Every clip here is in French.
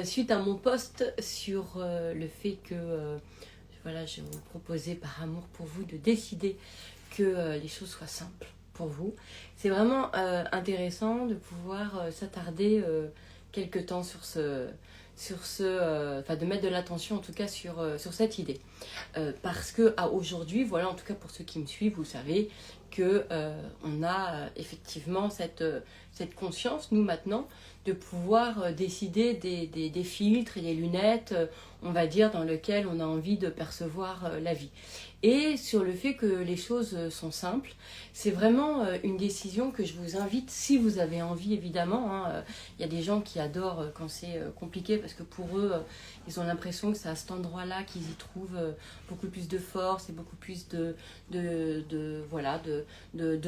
suite à mon post sur le fait que voilà, je vous proposais par amour pour vous de décider que les choses soient simples pour vous. C'est vraiment intéressant de pouvoir s'attarder quelque temps sur enfin de mettre de l'attention en tout cas sur cette idée. Parce que à aujourd'hui, voilà, en tout cas pour ceux qui me suivent, vous savez que on a effectivement cette conscience, nous maintenant, de pouvoir décider des filtres et des lunettes, on va dire, dans lesquelles on a envie de percevoir la vie. Et sur le fait que les choses sont simples, c'est vraiment une décision que je vous invite, si vous avez envie évidemment. Hein, y a des gens qui adorent quand c'est compliqué parce que pour eux, ils ont l'impression que c'est à cet endroit-là qu'ils y trouvent beaucoup plus de force et beaucoup plus de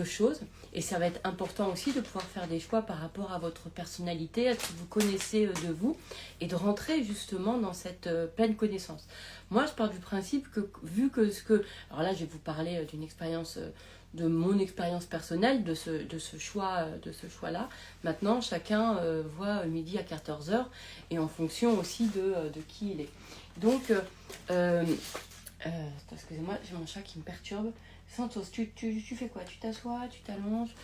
choses. Et ça va être important aussi de pouvoir faire des choix par rapport à votre personnalité, à ce que vous connaissez de vous, et de rentrer justement dans cette pleine connaissance. Moi, je pars du principe que, vu que alors là, je vais vous parler d'une expérience, de mon expérience personnelle, de ce choix-là. Maintenant, chacun voit midi à 14h, et en fonction aussi de qui il est. Donc, excusez-moi, j'ai mon chat qui me perturbe. Santos, tu fais quoi? Tu t'assois, tu t'allonges.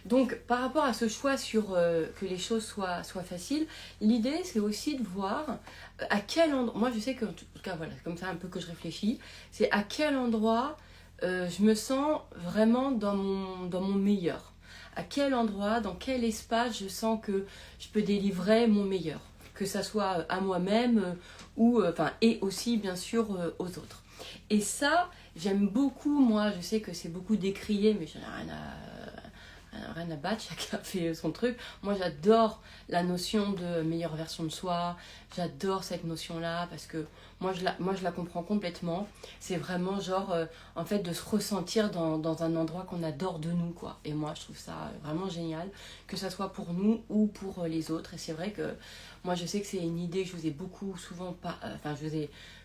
Donc, par rapport à ce choix sur que les choses soient faciles, l'idée, c'est aussi de voir à quel endroit... Moi, je sais que, en tout cas, voilà, c'est comme ça un peu que je réfléchis. C'est à quel endroit je me sens vraiment dans mon meilleur. À quel endroit, dans quel espace je sens que je peux délivrer mon meilleur. Que ça soit à moi-même et aussi, bien sûr, aux autres. Et ça, j'aime beaucoup, moi, je sais que c'est beaucoup décrié, mais j'en ai rien à battre, chacun fait son truc. Moi, j'adore la notion de meilleure version de soi, j'adore cette notion-là, parce que moi, je la comprends complètement. C'est vraiment genre, en fait, de se ressentir dans un endroit qu'on adore de nous, quoi. Et moi, je trouve ça vraiment génial, que ça soit pour nous ou pour les autres. Et c'est vrai que moi, je sais que c'est une idée que je vous ai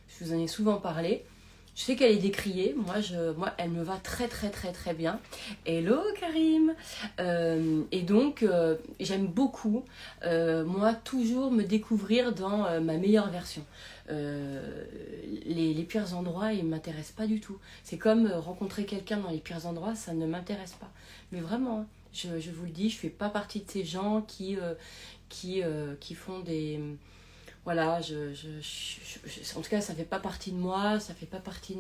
je vous en ai souvent parlé. Je sais qu'elle est décriée, moi elle me va très très très très bien. Hello Karim. Et donc j'aime beaucoup, moi, toujours me découvrir dans ma meilleure version. Les pires endroits, ils ne m'intéressent pas du tout. C'est comme rencontrer quelqu'un dans les pires endroits, ça ne m'intéresse pas. Mais vraiment, je vous le dis, je ne fais pas partie de ces gens qui font des... Voilà, en tout cas, ça fait pas partie de moi, ça fait pas partie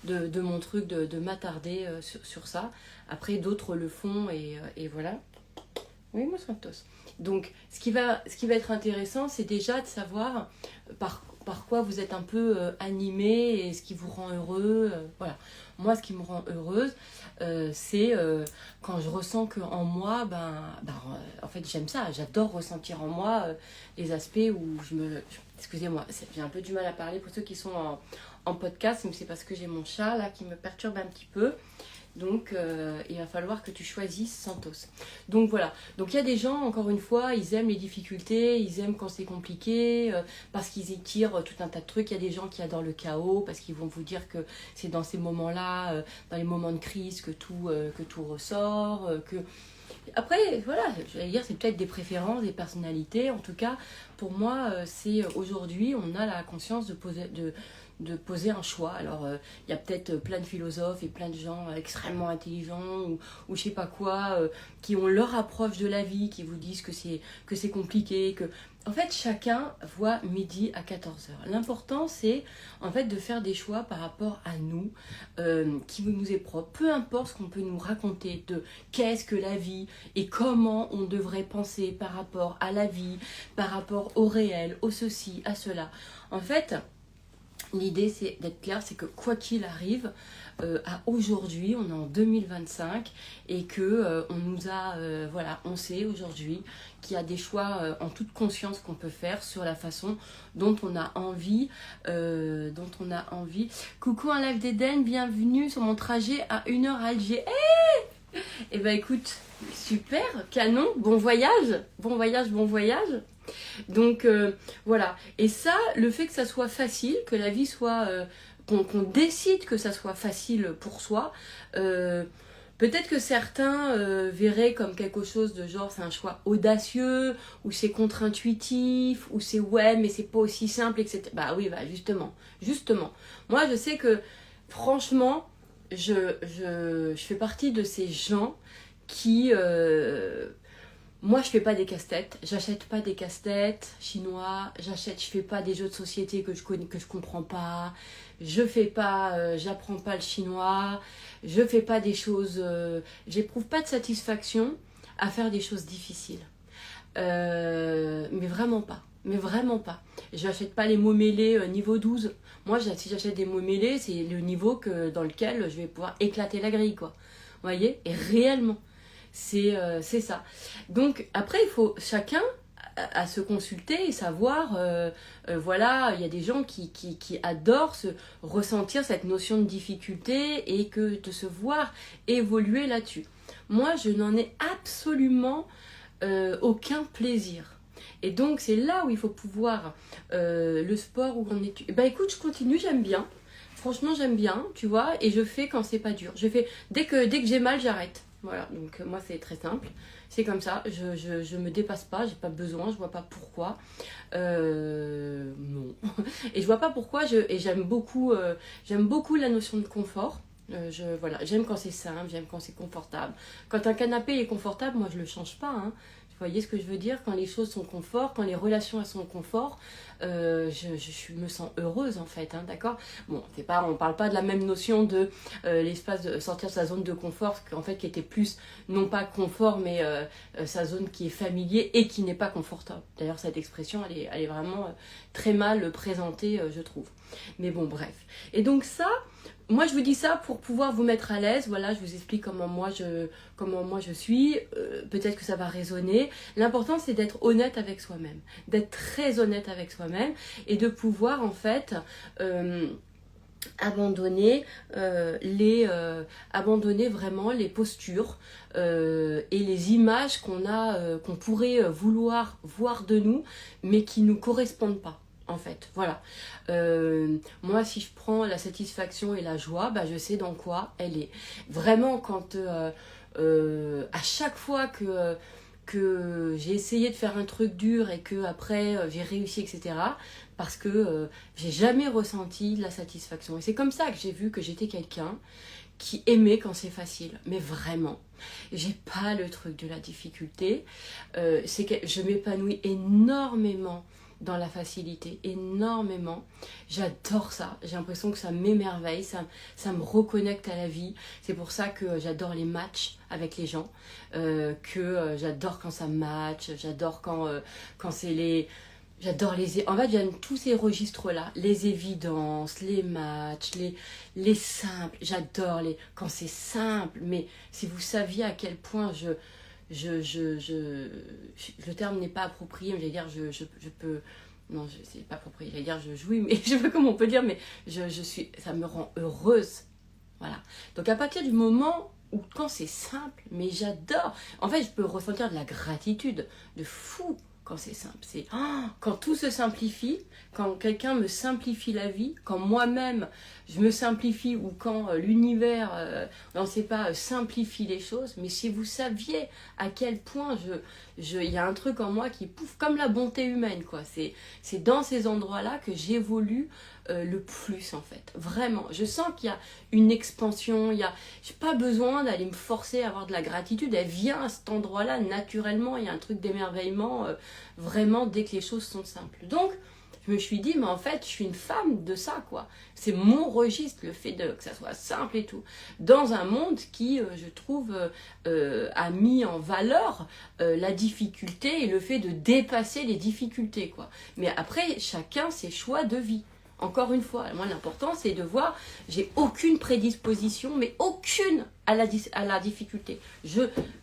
de mon truc de m'attarder sur ça. Après, d'autres le font et voilà. Oui, moi, Santos. Donc, ce qui va être intéressant, c'est déjà de savoir par quoi vous êtes un peu animé et ce qui vous rend heureux. Voilà. Moi, ce qui me rend heureuse, c'est quand je ressens qu'en moi, en fait, j'aime ça. J'adore ressentir en moi les aspects où excusez-moi, j'ai un peu du mal à parler pour ceux qui sont en podcast, mais c'est parce que j'ai mon chat là qui me perturbe un petit peu. Donc, il va falloir que tu choisisses Santos. Donc voilà. Donc il y a des gens, encore une fois, ils aiment les difficultés, ils aiment quand c'est compliqué, parce qu'ils étirent tout un tas de trucs. Il y a des gens qui adorent le chaos, parce qu'ils vont vous dire que c'est dans ces moments-là, dans les moments de crise, que tout ressort. Après, voilà, j'allais dire, c'est peut-être des préférences, des personnalités. En tout cas, pour moi, c'est aujourd'hui, on a la conscience de poser un choix. Alors, il y a peut-être plein de philosophes et plein de gens extrêmement intelligents ou je sais pas quoi, qui ont leur approche de la vie, qui vous disent que c'est compliqué, que... En fait, chacun voit midi à 14h. L'important, c'est en fait de faire des choix par rapport à nous, qui nous est propre. Peu importe ce qu'on peut nous raconter de qu'est-ce que la vie et comment on devrait penser par rapport à la vie, par rapport au réel, au ceci, à cela. En fait, l'idée, c'est d'être clair, c'est que quoi qu'il arrive, à aujourd'hui, on est en 2025 et que on nous a, on sait aujourd'hui qu'il y a des choix en toute conscience qu'on peut faire sur la façon dont on a envie, Coucou un live d'Eden, bienvenue sur mon trajet à 1h à Alger. Eh ben écoute, super, canon, bon voyage. Donc voilà, et ça, le fait que ça soit facile, que la vie soit, qu'on décide que ça soit facile pour soi, Peut-être que certains verraient comme quelque chose de genre c'est un choix audacieux, ou c'est contre-intuitif, ou c'est ouais mais c'est pas aussi simple, etc. Bah oui, bah justement. Moi je sais que franchement, je fais partie de ces gens qui... moi, je fais pas des casse-têtes, j'achète pas des casse-têtes chinois, je fais pas des jeux de société que je connais, que je comprends pas, je fais pas, j'apprends pas le chinois, je fais pas des choses, j'éprouve pas de satisfaction à faire des choses difficiles. Mais vraiment pas. Mais vraiment pas. Je n'achète pas les mots mêlés niveau 12. Moi, si j'achète des mots mêlés, c'est le niveau dans lequel je vais pouvoir éclater la grille, quoi. Vous voyez? Et réellement. C'est ça. Donc après, il faut chacun à se consulter et savoir, voilà, il y a des gens qui adorent ressentir cette notion de difficulté et de se voir évoluer là-dessus. Moi, je n'en ai absolument aucun plaisir. Et donc, c'est là où il faut pouvoir, le sport où on est... Bah écoute, je continue, j'aime bien. Franchement, j'aime bien, tu vois, et je fais quand c'est pas dur. Je fais, dès que j'ai mal, j'arrête. Voilà, donc moi c'est très simple, c'est comme ça, je me dépasse pas, j'ai pas besoin, je vois pas pourquoi, non, et je vois pas pourquoi, et j'aime beaucoup la notion de confort, voilà, j'aime quand c'est simple, j'aime quand c'est confortable, quand un canapé est confortable, moi je le change pas, hein. Vous voyez ce que je veux dire? Quand les choses sont confort, quand les relations elles sont confort, je me sens heureuse en fait, hein, d'accord? Bon, on parle pas de la même notion de l'espace de sortir de sa zone de confort, en fait qui était plus non pas confort, mais sa zone qui est familier et qui n'est pas confortable. D'ailleurs cette expression elle est vraiment très mal présentée, je trouve. Mais bon, bref. Et donc ça, moi je vous dis ça pour pouvoir vous mettre à l'aise. Voilà, je vous explique comment moi je suis. Peut-être que ça va résonner. L'important c'est d'être honnête avec soi-même, d'être très honnête avec soi-même et de pouvoir en fait abandonner abandonner vraiment les postures et les images qu'on pourrait vouloir voir de nous mais qui nous correspondent pas. En fait, voilà. Moi, si je prends la satisfaction et la joie, bah, je sais dans quoi elle est. Vraiment, quand à chaque fois que j'ai essayé de faire un truc dur et que après j'ai réussi, etc. Parce que j'ai jamais ressenti de la satisfaction. Et c'est comme ça que j'ai vu que j'étais quelqu'un qui aimait quand c'est facile. Mais vraiment, j'ai pas le truc de la difficulté. C'est que je m'épanouis énormément dans la facilité, énormément. J'adore ça, j'ai l'impression que ça m'émerveille, ça me reconnecte à la vie. C'est pour ça que j'adore les matchs avec les gens, j'adore quand ça match, j'adore quand c'est les... J'adore en fait, j'aime tous ces registres-là, les évidences, les matchs, les simples. J'adore quand c'est simple, mais si vous saviez à quel point le terme n'est pas approprié, mais j'allais dire je peux, non, c'est pas approprié, j'allais dire je jouis, mais je sais pas comment on peut dire, mais ça me rend heureuse, voilà. Donc à partir du moment où quand c'est simple, mais j'adore, en fait je peux ressentir de la gratitude de fou quand c'est simple, c'est quand tout se simplifie, quand quelqu'un me simplifie la vie, quand moi-même je me simplifie ou quand l'univers, on ne sait pas, simplifie les choses. Mais si vous saviez à quel point il y a un truc en moi qui pouffe comme la bonté humaine, quoi. C'est dans ces endroits-là que j'évolue le plus, en fait. Vraiment, je sens qu'il y a une expansion, j'ai pas besoin d'aller me forcer à avoir de la gratitude, elle vient à cet endroit-là naturellement, il y a un truc d'émerveillement vraiment dès que les choses sont simples. Donc, je me suis dit, mais en fait, je suis une femme de ça, quoi. C'est mon registre, le fait que ça soit simple et tout. Dans un monde qui, je trouve, a mis en valeur la difficulté et le fait de dépasser les difficultés, quoi. Mais après, chacun ses choix de vie. Encore une fois, moi l'important c'est de voir, j'ai aucune prédisposition, mais aucune à la difficulté.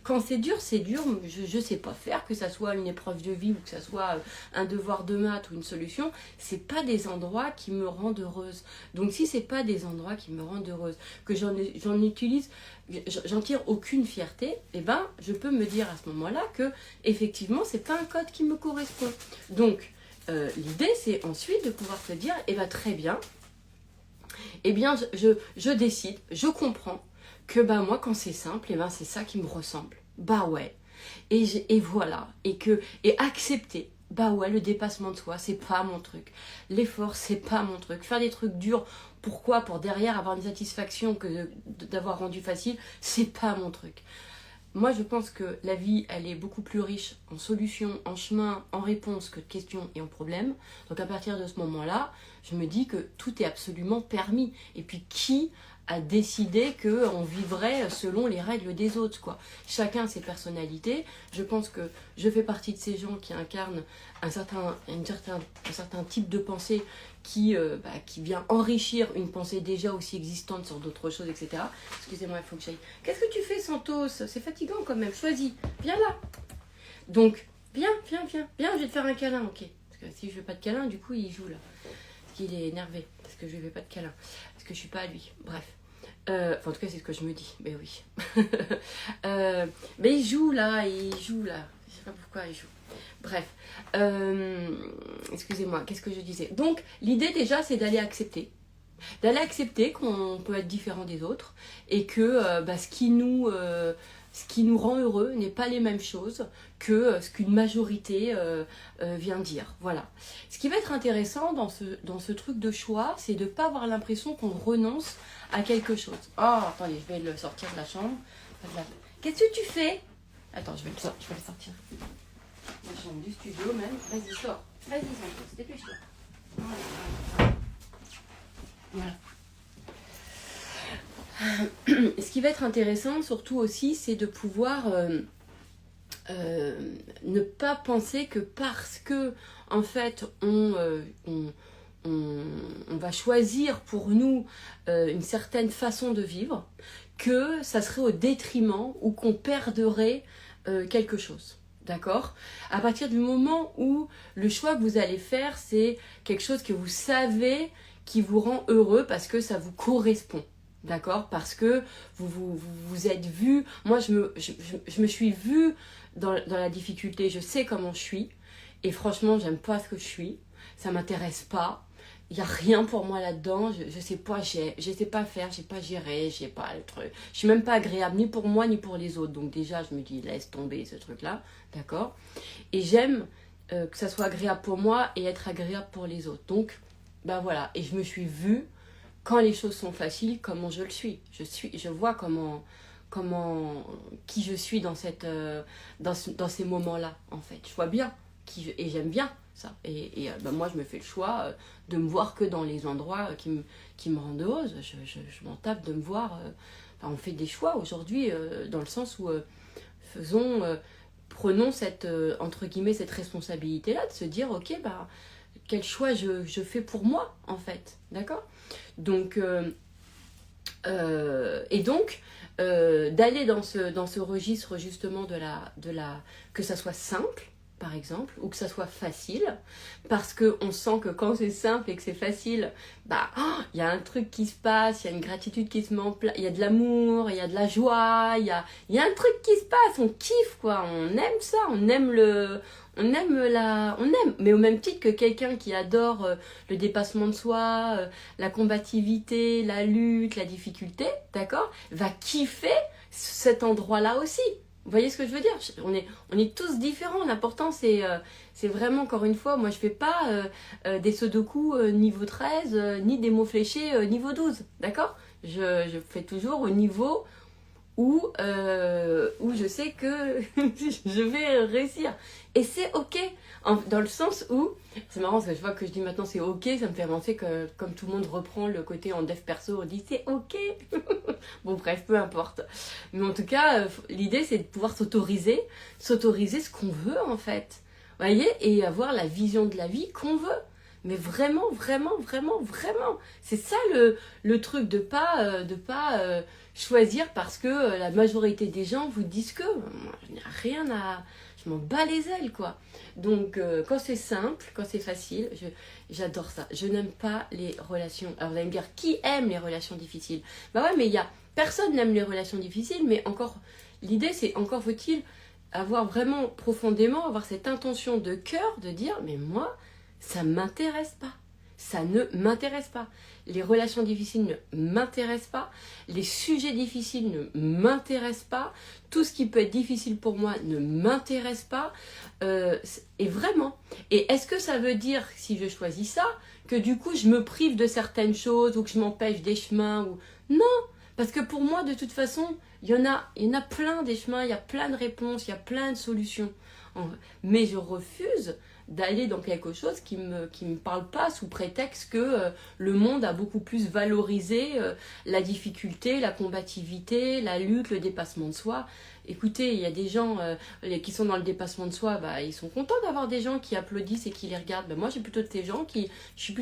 Quand c'est dur, je ne sais pas faire, que ça soit une épreuve de vie ou que ça soit un devoir de maths ou une solution, c'est pas des endroits qui me rendent heureuse. Donc si c'est pas des endroits qui me rendent heureuse, que j'en tire aucune fierté, eh ben je peux me dire à ce moment-là que effectivement c'est pas un code qui me correspond. Donc l'idée, c'est ensuite de pouvoir se dire, eh bien très bien, eh bien je décide, je comprends que bah moi quand c'est simple, et ben c'est ça qui me ressemble. Bah ouais. Et voilà. Et accepter. Bah ouais, le dépassement de soi, c'est pas mon truc. L'effort, c'est pas mon truc. Faire des trucs durs, pourquoi? Pour derrière avoir une satisfaction que d'avoir rendu facile, c'est pas mon truc. Moi, je pense que la vie, elle est beaucoup plus riche en solutions, en chemins, en réponses que de questions et en problèmes. Donc à partir de ce moment-là, je me dis que tout est absolument permis. Et puis qui a décidé qu'on vivrait selon les règles des autres, quoi. Chacun ses personnalités. Je pense que je fais partie de ces gens qui incarnent un certain type de pensée qui vient enrichir une pensée déjà aussi existante sur d'autres choses, etc. Excusez-moi, il faut que j'aille. Qu'est-ce que tu fais, Santos? C'est fatigant quand même. Choisis. Viens là. Donc, viens, je vais te faire un câlin, ok. Parce que si je veux pas de câlin, du coup, il joue là. Parce qu'il est énervé. Parce que je lui fais pas de câlin. Parce que je suis pas à lui. Bref. En tout cas, c'est ce que je me dis. Mais oui. Mais il joue là. Je sais pas pourquoi il joue. Bref. Excusez-moi, qu'est-ce que je disais? Donc, l'idée déjà, c'est d'aller accepter. D'aller accepter qu'on peut être différent des autres. Et que ce qui nous rend heureux n'est pas les mêmes choses que ce qu'une majorité vient dire. Voilà. Ce qui va être intéressant dans ce truc de choix, c'est de ne pas avoir l'impression qu'on renonce à quelque chose. Oh, attendez, je vais le sortir de la chambre. Qu'est-ce que tu fais? Attends, je vais le sortir. La chambre du studio même. Vas-y, sors. Vas-y, Santos, dépêche-toi. Voilà. Ce qui va être intéressant surtout aussi, c'est de pouvoir ne pas penser que parce que en fait on va choisir pour nous une certaine façon de vivre, que ça serait au détriment ou qu'on perdrait quelque chose. D'accord? À partir du moment où le choix que vous allez faire, c'est quelque chose que vous savez qui vous rend heureux parce que ça vous correspond. D'accord? Parce que vous êtes vu. Moi, je me suis vue dans la difficulté. Je sais comment je suis. Et franchement, j'aime pas ce que je suis. Ça m'intéresse pas. Il n'y a rien pour moi là-dedans. Je sais pas, je sais pas faire, je sais pas gérer, je sais pas le truc. Je suis même pas agréable ni pour moi ni pour les autres. Donc déjà, je me dis, laisse tomber ce truc-là. D'accord? Et j'aime que ça soit agréable pour moi et être agréable pour les autres. Donc, ben voilà. Et je me suis vue, quand les choses sont faciles, comment je le suis. Je vois qui je suis dans ces moments-là, en fait. Je vois bien et j'aime bien ça. Et moi, je me fais le choix de me voir que dans les endroits qui me rendent heureuse. Je m'en tape de me voir. On fait des choix aujourd'hui dans le sens où prenons entre guillemets, cette responsabilité-là de se dire, ok, quel choix je fais pour moi, en fait. D'accord? Donc, d'aller dans ce registre justement que ça soit simple, par exemple, ou que ça soit facile, parce qu'on sent que quand c'est simple et que c'est facile, il y a un truc qui se passe, il y a une gratitude qui se met en place, il y a de l'amour, il y a de la joie, il y a un truc qui se passe, on kiffe, quoi, on aime ça, on aime, mais au même titre que quelqu'un qui adore le dépassement de soi, la combativité, la lutte, la difficulté, d'accord, va kiffer cet endroit-là aussi. Vous voyez ce que je veux dire? On est tous différents. L'important, c'est vraiment, encore une fois, moi, je fais pas des sudoku niveau 13, ni des mots fléchés niveau 12, d'accord? Je fais toujours au niveau où je sais que je vais réussir. Et c'est ok, dans le sens où, c'est marrant parce que je vois que je dis maintenant c'est ok, ça me fait penser que comme tout le monde reprend le côté en dev perso, on dit c'est ok. Bon bref, peu importe. Mais en tout cas, l'idée c'est de pouvoir s'autoriser ce qu'on veut en fait. Vous voyez? Et avoir la vision de la vie qu'on veut. Mais vraiment, vraiment, vraiment, vraiment. C'est ça le truc de pas choisir parce que la majorité des gens vous disent que. Moi, je n'ai rien à... Je m'en bats les ailes, quoi. Donc, quand c'est simple, quand c'est facile, j'adore ça. Je n'aime pas les relations... Alors, vous allez me dire, qui aime les relations difficiles? Bah ouais, mais personne n'aime les relations difficiles, mais encore... L'idée, c'est encore faut-il avoir vraiment profondément, avoir cette intention de cœur de dire, mais moi, ça ne m'intéresse pas. ça ne m'intéresse pas. Les relations difficiles ne m'intéressent pas. Les sujets difficiles ne m'intéressent pas. Tout ce qui peut être difficile pour moi ne m'intéresse pas. Et vraiment. Et est-ce que ça veut dire, si je choisis ça, que du coup je me prive de certaines choses ou que je m'empêche des chemins ou... Non, parce que pour moi, de toute façon, il y en a plein des chemins, il y a plein de réponses, il y a plein de solutions. Mais je refuse d'aller dans quelque chose qui me parle pas sous prétexte que le monde a beaucoup plus valorisé la difficulté, la combativité, la lutte, le dépassement de soi. Écoutez, il y a des gens qui sont dans le dépassement de soi, bah, ils sont contents d'avoir des gens qui applaudissent et qui les regardent. Bah, moi, j'ai plutôt de ces gens je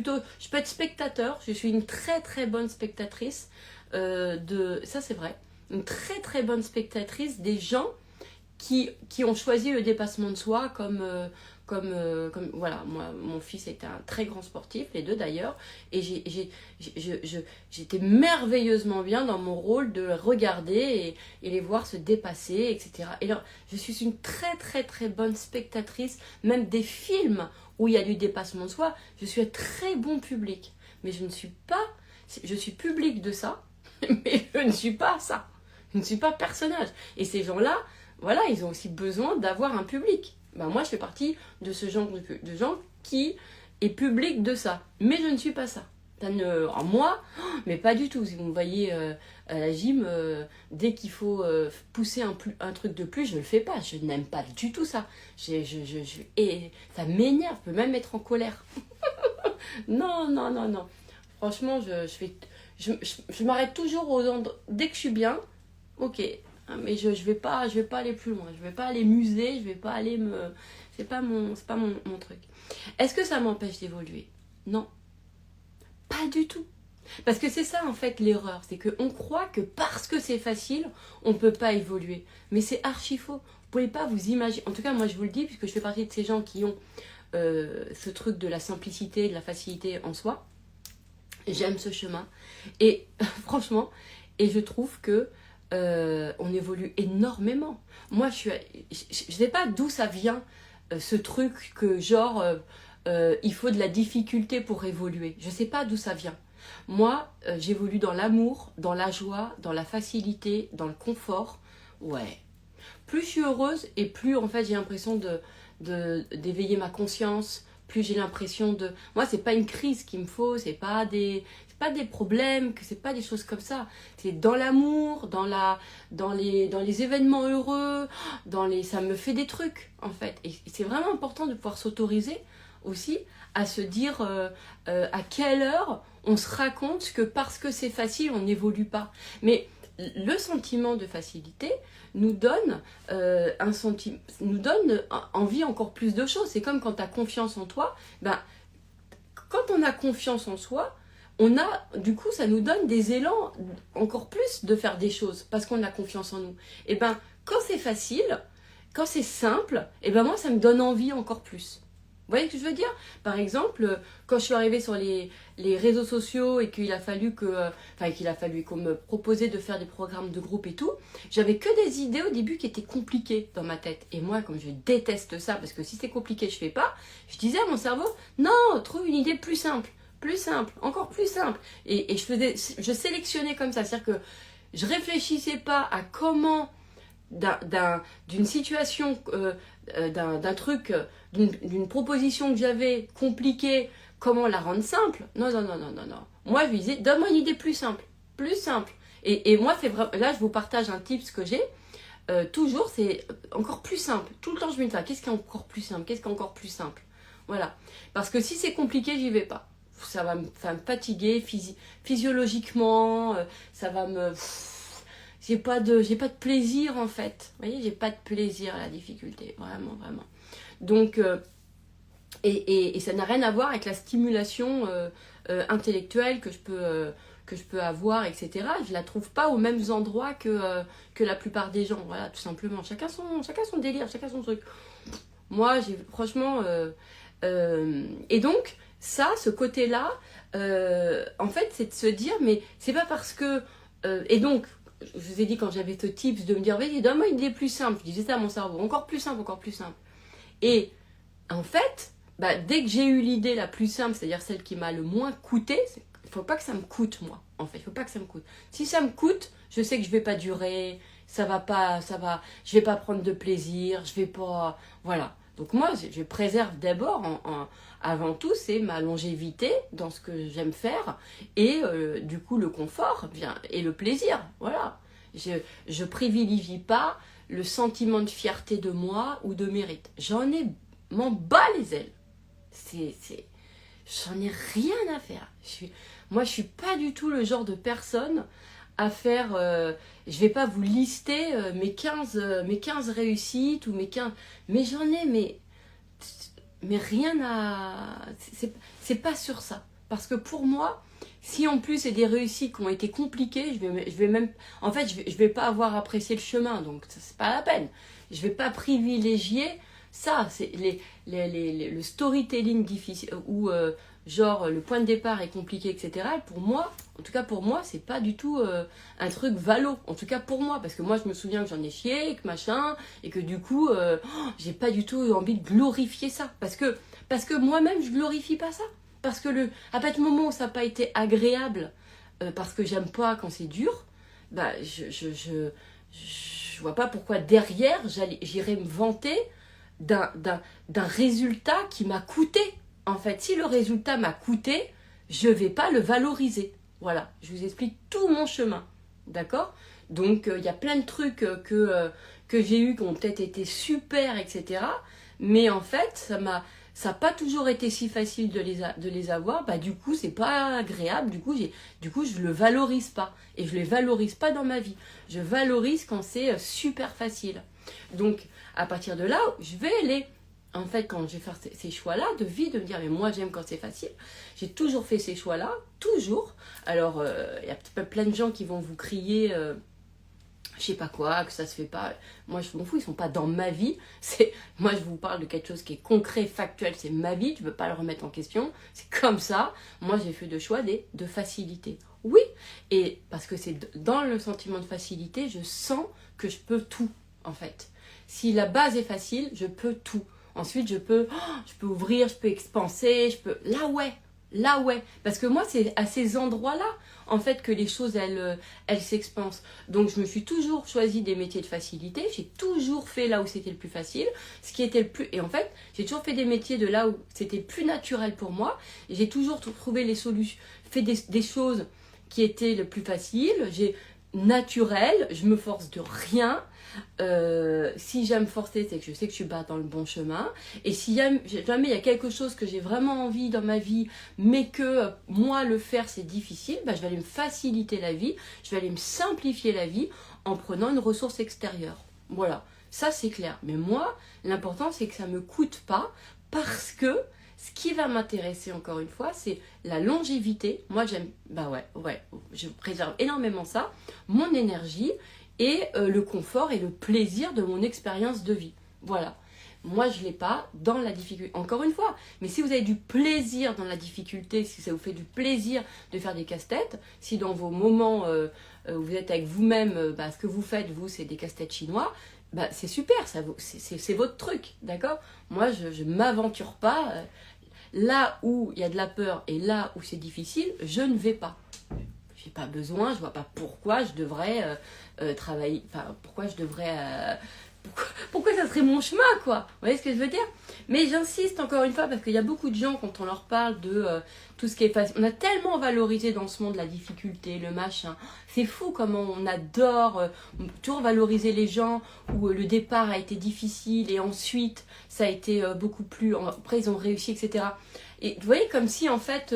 peux être spectateur, je suis une très très bonne spectatrice ça c'est vrai, une très très bonne spectatrice des gens qui ont choisi le dépassement de soi comme voilà, moi, mon fils était un très grand sportif, les deux d'ailleurs, et j'étais merveilleusement bien dans mon rôle de regarder et les voir se dépasser, etc. Et là, je suis une très très très bonne spectatrice, même des films où il y a du dépassement de soi, je suis un très bon public. Mais je suis public de ça, mais je ne suis pas ça. Je ne suis pas personnage. Et ces gens-là, voilà, ils ont aussi besoin d'avoir un public. Ben moi, je fais partie de ce genre de gens qui est public de ça. Mais je ne suis pas ça. Alors moi, mais pas du tout. Si vous me voyez à la gym, dès qu'il faut pousser un truc de plus, je ne le fais pas. Je n'aime pas du tout ça. Et ça m'énerve, je peux même être en colère. Non, non, non, non. Franchement, je m'arrête toujours aux endroits. Dès que je suis bien, ok. Mais je vais pas aller plus loin. Je vais pas aller muser. Je vais pas aller me. C'est pas mon truc. Est-ce que ça m'empêche d'évoluer? Non, pas du tout. Parce que c'est ça en fait l'erreur, c'est qu'on croit que parce que c'est facile, on peut pas évoluer. Mais c'est archi faux. Vous pouvez pas vous imaginer. En tout cas, moi je vous le dis puisque je fais partie de ces gens qui ont ce truc de la simplicité, de la facilité en soi. J'aime ce chemin. Et franchement, et je trouve que on évolue énormément. Moi, je sais pas d'où ça vient, ce truc que genre, il faut de la difficulté pour évoluer. Je sais pas d'où ça vient. Moi, j'évolue dans l'amour, dans la joie, dans la facilité, dans le confort. Ouais. Plus je suis heureuse et plus, en fait, j'ai l'impression d'éveiller ma conscience. Plus j'ai l'impression de... Moi, c'est pas une crise qu'il me faut, c'est pas des problèmes, que c'est pas des choses comme ça. C'est dans l'amour, dans les événements heureux, ça me fait des trucs, en fait. Et c'est vraiment important de pouvoir s'autoriser aussi à se dire à quelle heure on se raconte que parce que c'est facile, on n'évolue pas. Mais le sentiment de facilité nous donne envie encore plus de choses. C'est comme quand tu as confiance en toi. Ben, quand on a confiance en soi, du coup, ça nous donne des élans encore plus de faire des choses parce qu'on a confiance en nous. Et ben, quand c'est facile, quand c'est simple, et ben moi, ça me donne envie encore plus. Vous voyez ce que je veux dire? Par exemple, quand je suis arrivée sur les réseaux sociaux et qu'il a fallu qu'on me proposait de faire des programmes de groupe et tout, j'avais que des idées au début qui étaient compliquées dans ma tête. Et moi, comme je déteste ça, parce que si c'est compliqué, je fais pas, je disais à mon cerveau, non, trouve une idée plus simple, encore plus simple. Et je sélectionnais comme ça, c'est-à-dire que je réfléchissais pas à comment d'une situation, d'un truc, d'une proposition que j'avais compliquée, comment la rendre simple. Non. Moi, je lui disais, donne-moi une idée plus simple. Et moi, c'est vrai, là, je vous partage un tip, ce que j'ai. Toujours, c'est encore plus simple. Tout le temps, je me dis ça. Qu'est-ce qui est encore plus simple? Voilà. Parce que si c'est compliqué, j'y vais pas. Ça va me fatiguer physiologiquement. Ça va me... J'ai pas de plaisir en fait. Vous voyez, j'ai pas de plaisir à la difficulté. Vraiment. Donc, et ça n'a rien à voir avec la stimulation intellectuelle que je peux avoir, etc. Je la trouve pas aux mêmes endroits que la plupart des gens. Voilà, tout simplement. Chacun son délire, chacun son truc. Moi, franchement... et donc, ce côté-là, en fait, c'est de se dire, mais c'est pas parce que... et donc, je vous ai dit quand j'avais ce tips de me dire, vas-y, donne-moi une idée plus simple. Je disais ça à mon cerveau, encore plus simple. Et en fait, bah, dès que j'ai eu l'idée la plus simple, c'est-à-dire celle qui m'a le moins coûté, il ne faut pas que ça me coûte, moi, en fait. Il ne faut pas que ça me coûte. Si ça me coûte, je sais que je ne vais pas durer, je vais pas prendre de plaisir, je vais pas... Voilà. Donc moi, je préserve d'abord, avant tout, c'est ma longévité dans ce que j'aime faire et du coup le confort et le plaisir. Voilà. Je privilégie pas le sentiment de fierté de moi ou de mérite. M'en bats les ailes. J'en ai rien à faire. Moi, je suis pas du tout le genre de personne à faire... je vais pas vous lister mes 15 réussites ou mes 15... Mais j'en ai, mais rien à... C'est pas sur ça. Parce que pour moi, si en plus c'est des réussites qui ont été compliquées, je vais même... En fait, je vais pas avoir apprécié le chemin, donc c'est pas la peine. Je vais pas privilégier ça. C'est le storytelling difficile, ou genre le point de départ est compliqué, etc. Pour moi, en tout cas pour moi, c'est pas du tout un truc valo. En tout cas pour moi, parce que moi je me souviens que j'en ai chié, que machin, et que du coup, j'ai pas du tout envie de glorifier ça. Parce que moi-même, je glorifie pas ça. Parce que à partir du moment où ça n'a pas été agréable, parce que j'aime pas quand c'est dur, bah je vois pas pourquoi derrière j'irais me vanter d'un résultat qui m'a coûté. En fait, si le résultat m'a coûté, je vais pas le valoriser. Voilà, je vous explique tout mon chemin. D'accord? Donc, il y a plein de trucs que j'ai eu qui ont peut-être été super, etc. Mais en fait, ça n'a pas toujours été si facile de les avoir. Bah, du coup, c'est pas agréable. Du coup, je le valorise pas. Et je les valorise pas dans ma vie. Je valorise quand c'est super facile. Donc, à partir de là, je vais aller... En fait, quand je vais faire ces choix-là de vie, de me dire, mais moi j'aime quand c'est facile, j'ai toujours fait ces choix-là, toujours. Alors, il y a plein de gens qui vont vous crier, je sais pas quoi, que ça se fait pas. Moi, je m'en fous, ils sont pas dans ma vie. Moi, je vous parle de quelque chose qui est concret, factuel, c'est ma vie, tu peux pas le remettre en question. C'est comme ça. Moi, j'ai fait de choix de facilité. Oui, et parce que c'est dans le sentiment de facilité, je sens que je peux tout, en fait. Si la base est facile, je peux tout. Ensuite, je peux ouvrir, je peux expanser, là ouais. Parce que moi, c'est à ces endroits-là, en fait, que les choses, elles s'expansent. Donc, je me suis toujours choisi des métiers de facilité. J'ai toujours fait là où c'était le plus facile, ce qui était le plus... Et en fait, j'ai toujours fait des métiers de là où c'était le plus naturel pour moi. Et j'ai toujours trouvé les solutions, fait des choses qui étaient le plus faciles. Naturel, je me force de rien. Si j'aime forcer, c'est que je sais que je suis pas dans le bon chemin. Et si jamais il y a quelque chose que j'ai vraiment envie dans ma vie, mais que moi le faire c'est difficile, bah, je vais aller me faciliter la vie, je vais aller me simplifier la vie en prenant une ressource extérieure. Voilà, ça c'est clair. Mais moi, l'important c'est que ça me coûte pas, parce que ce qui va m'intéresser encore une fois, c'est la longévité. Moi j'aime, je préserve énormément ça, mon énergie, et le confort et le plaisir de mon expérience de vie. Voilà. Moi, je ne l'ai pas dans la difficulté. Encore une fois, mais si vous avez du plaisir dans la difficulté, si ça vous fait du plaisir de faire des casse-têtes, si dans vos moments où vous êtes avec vous-même, ce que vous faites, vous, c'est des casse-têtes chinois, c'est super, c'est votre truc, d'accord? Moi, je ne m'aventure pas. Là où il y a de la peur et là où c'est difficile, je ne vais pas. J'ai pas besoin, je vois pas pourquoi je devrais travailler, enfin pourquoi je devrais, pourquoi ça serait mon chemin, quoi. Vous voyez ce que je veux dire? Mais j'insiste encore une fois parce qu'il y a beaucoup de gens, quand on leur parle de tout ce qui est facile, on a tellement valorisé dans ce monde la difficulté, le machin. C'est fou comment on adore toujours valoriser les gens où le départ a été difficile et ensuite ça a été beaucoup plus, après ils ont réussi, etc. Et vous voyez, comme si en fait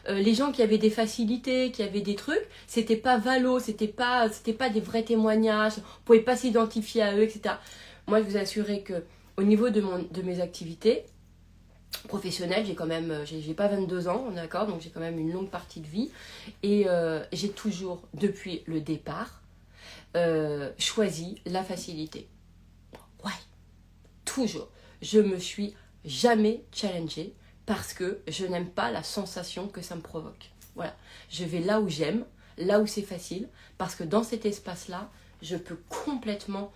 les gens qui avaient des facilités, qui avaient des trucs, c'était pas valo, c'était pas des vrais témoignages, on pouvait pas s'identifier à eux, etc. Moi, je vous assurer que au niveau de mes activités professionnelles, j'ai quand même, j'ai pas 22 ans, d'accord, donc j'ai quand même une longue partie de vie, et j'ai toujours, depuis le départ, choisi la facilité. Ouais, toujours. Je me suis jamais challengée, parce que je n'aime pas la sensation que ça me provoque. Voilà. Je vais là où j'aime, là où c'est facile, parce que dans cet espace-là, je peux complètement...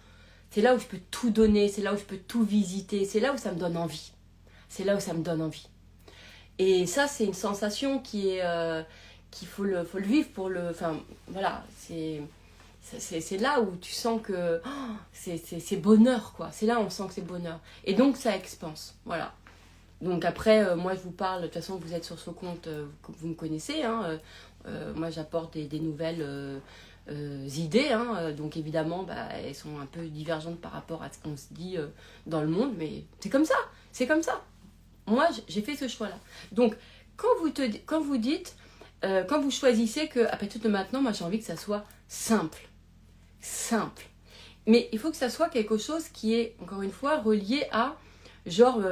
C'est là où je peux tout donner, c'est là où je peux tout visiter, c'est là où ça me donne envie. c'est là où ça me donne envie. Et ça, c'est une sensation qui est qu'il faut le vivre pour le... Enfin, voilà, c'est là où tu sens que c'est bonheur, quoi. C'est là où on sent que c'est bonheur. Et donc, ça expanse, voilà. Donc après, moi, je vous parle, de toute façon, vous êtes sur ce compte, vous me connaissez, hein, moi, j'apporte des nouvelles idées, hein, donc évidemment, bah, elles sont un peu divergentes par rapport à ce qu'on se dit dans le monde, mais c'est comme ça, c'est comme ça. Moi, j'ai fait ce choix-là. Donc, quand vous dites, quand vous choisissez que, à partir de maintenant, moi, j'ai envie que ça soit simple. Simple. Mais il faut que ça soit quelque chose qui est, encore une fois, relié à, genre,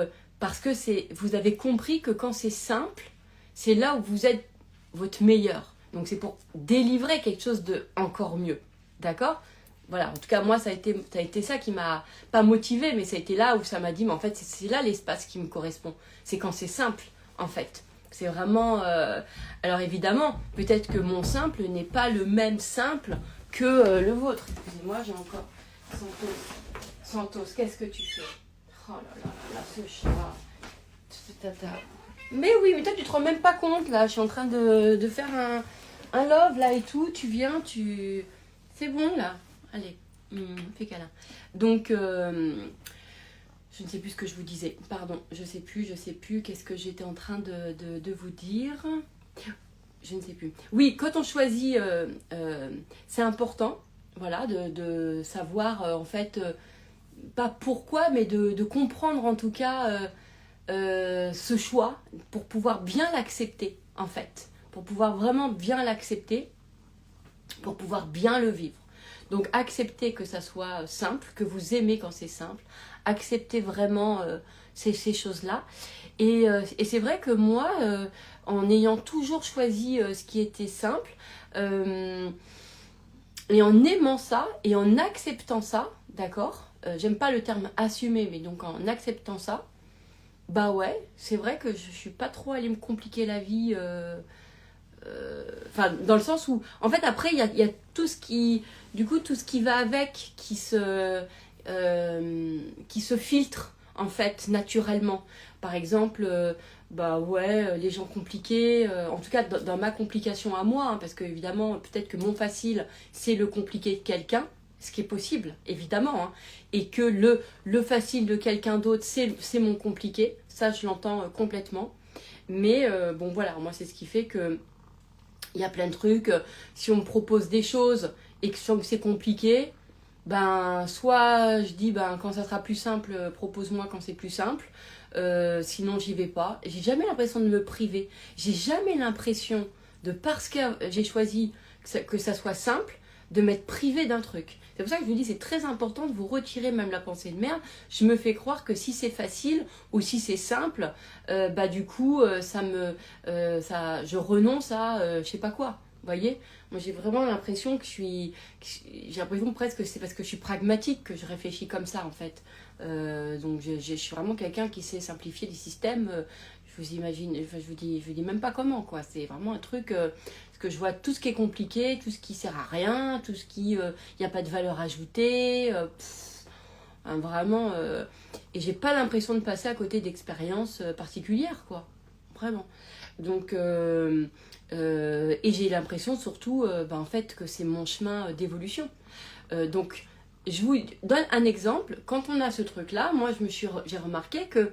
parce que vous avez compris que quand c'est simple, c'est là où vous êtes votre meilleur. Donc, c'est pour délivrer quelque chose de encore mieux. D'accord ? Voilà, en tout cas, moi, ça a été ça qui m'a, pas motivée, mais ça a été là où ça m'a dit, mais en fait, c'est là l'espace qui me correspond. C'est quand c'est simple, en fait. C'est vraiment... Alors, évidemment, peut-être que mon simple n'est pas le même simple que le vôtre. Excusez-moi, j'ai encore... Santos, qu'est-ce que tu fais? Oh là là là, ce chat. Mais oui, mais toi, tu te rends même pas compte, là. Je suis en train de faire un love, là, et tout. Tu viens, C'est bon, là. Allez, fais câlin. Donc, je ne sais plus ce que je vous disais. Pardon, je sais plus. Qu'est-ce que j'étais en train de vous dire? Je ne sais plus. Oui, quand on choisit, c'est important, voilà, de savoir, en fait, pas pourquoi, mais de comprendre, en tout cas, ce choix, pour pouvoir bien l'accepter, en fait. Pour pouvoir vraiment bien l'accepter, pour pouvoir bien le vivre. Donc accepter que ça soit simple, que vous aimez quand c'est simple, accepter vraiment ces choses-là. Et c'est vrai que moi, en ayant toujours choisi ce qui était simple, et en aimant ça, et en acceptant ça, d'accord, j'aime pas le terme assumer, mais donc en acceptant ça, bah ouais, c'est vrai que je suis pas trop allée me compliquer la vie... Enfin, dans le sens où, en fait, après, il y a tout ce qui, du coup, tout ce qui va avec, qui se filtre, en fait, naturellement. Par exemple, bah ouais, les gens compliqués, en tout cas, dans ma complication à moi, hein, parce que, évidemment, peut-être que mon facile, c'est le compliqué de quelqu'un, ce qui est possible, évidemment, hein, et que le facile de quelqu'un d'autre, c'est mon compliqué, ça, je l'entends complètement. Mais, bon, voilà, moi, c'est ce qui fait que il y a plein de trucs, si on me propose des choses et que je sens que c'est compliqué, ben soit je dis ben quand ça sera plus simple, propose-moi quand c'est plus simple, sinon j'y vais pas. J'ai jamais l'impression de me priver, j'ai jamais l'impression de parce que j'ai choisi que ça soit simple, de m'être privé d'un truc. C'est pour ça que je vous dis c'est très important de vous retirer même la pensée de merde. Je me fais croire que si c'est facile ou si c'est simple, bah du coup je renonce à je sais pas quoi. Vous voyez, moi j'ai vraiment l'impression j'ai l'impression presque que c'est parce que je suis pragmatique que je réfléchis comme ça en fait. Donc je suis vraiment quelqu'un qui sait simplifier les systèmes. Je vous imagine, enfin, je vous dis même pas comment quoi. C'est vraiment un truc. Parce que je vois tout ce qui est compliqué, tout ce qui sert à rien, tout ce qui y a pas de valeur ajoutée. Hein, vraiment. Et j'ai pas l'impression de passer à côté d'expériences particulières quoi. Vraiment. Donc et j'ai l'impression surtout en fait que c'est mon chemin d'évolution. Donc je vous donne un exemple. Quand on a ce truc là, moi j'ai remarqué que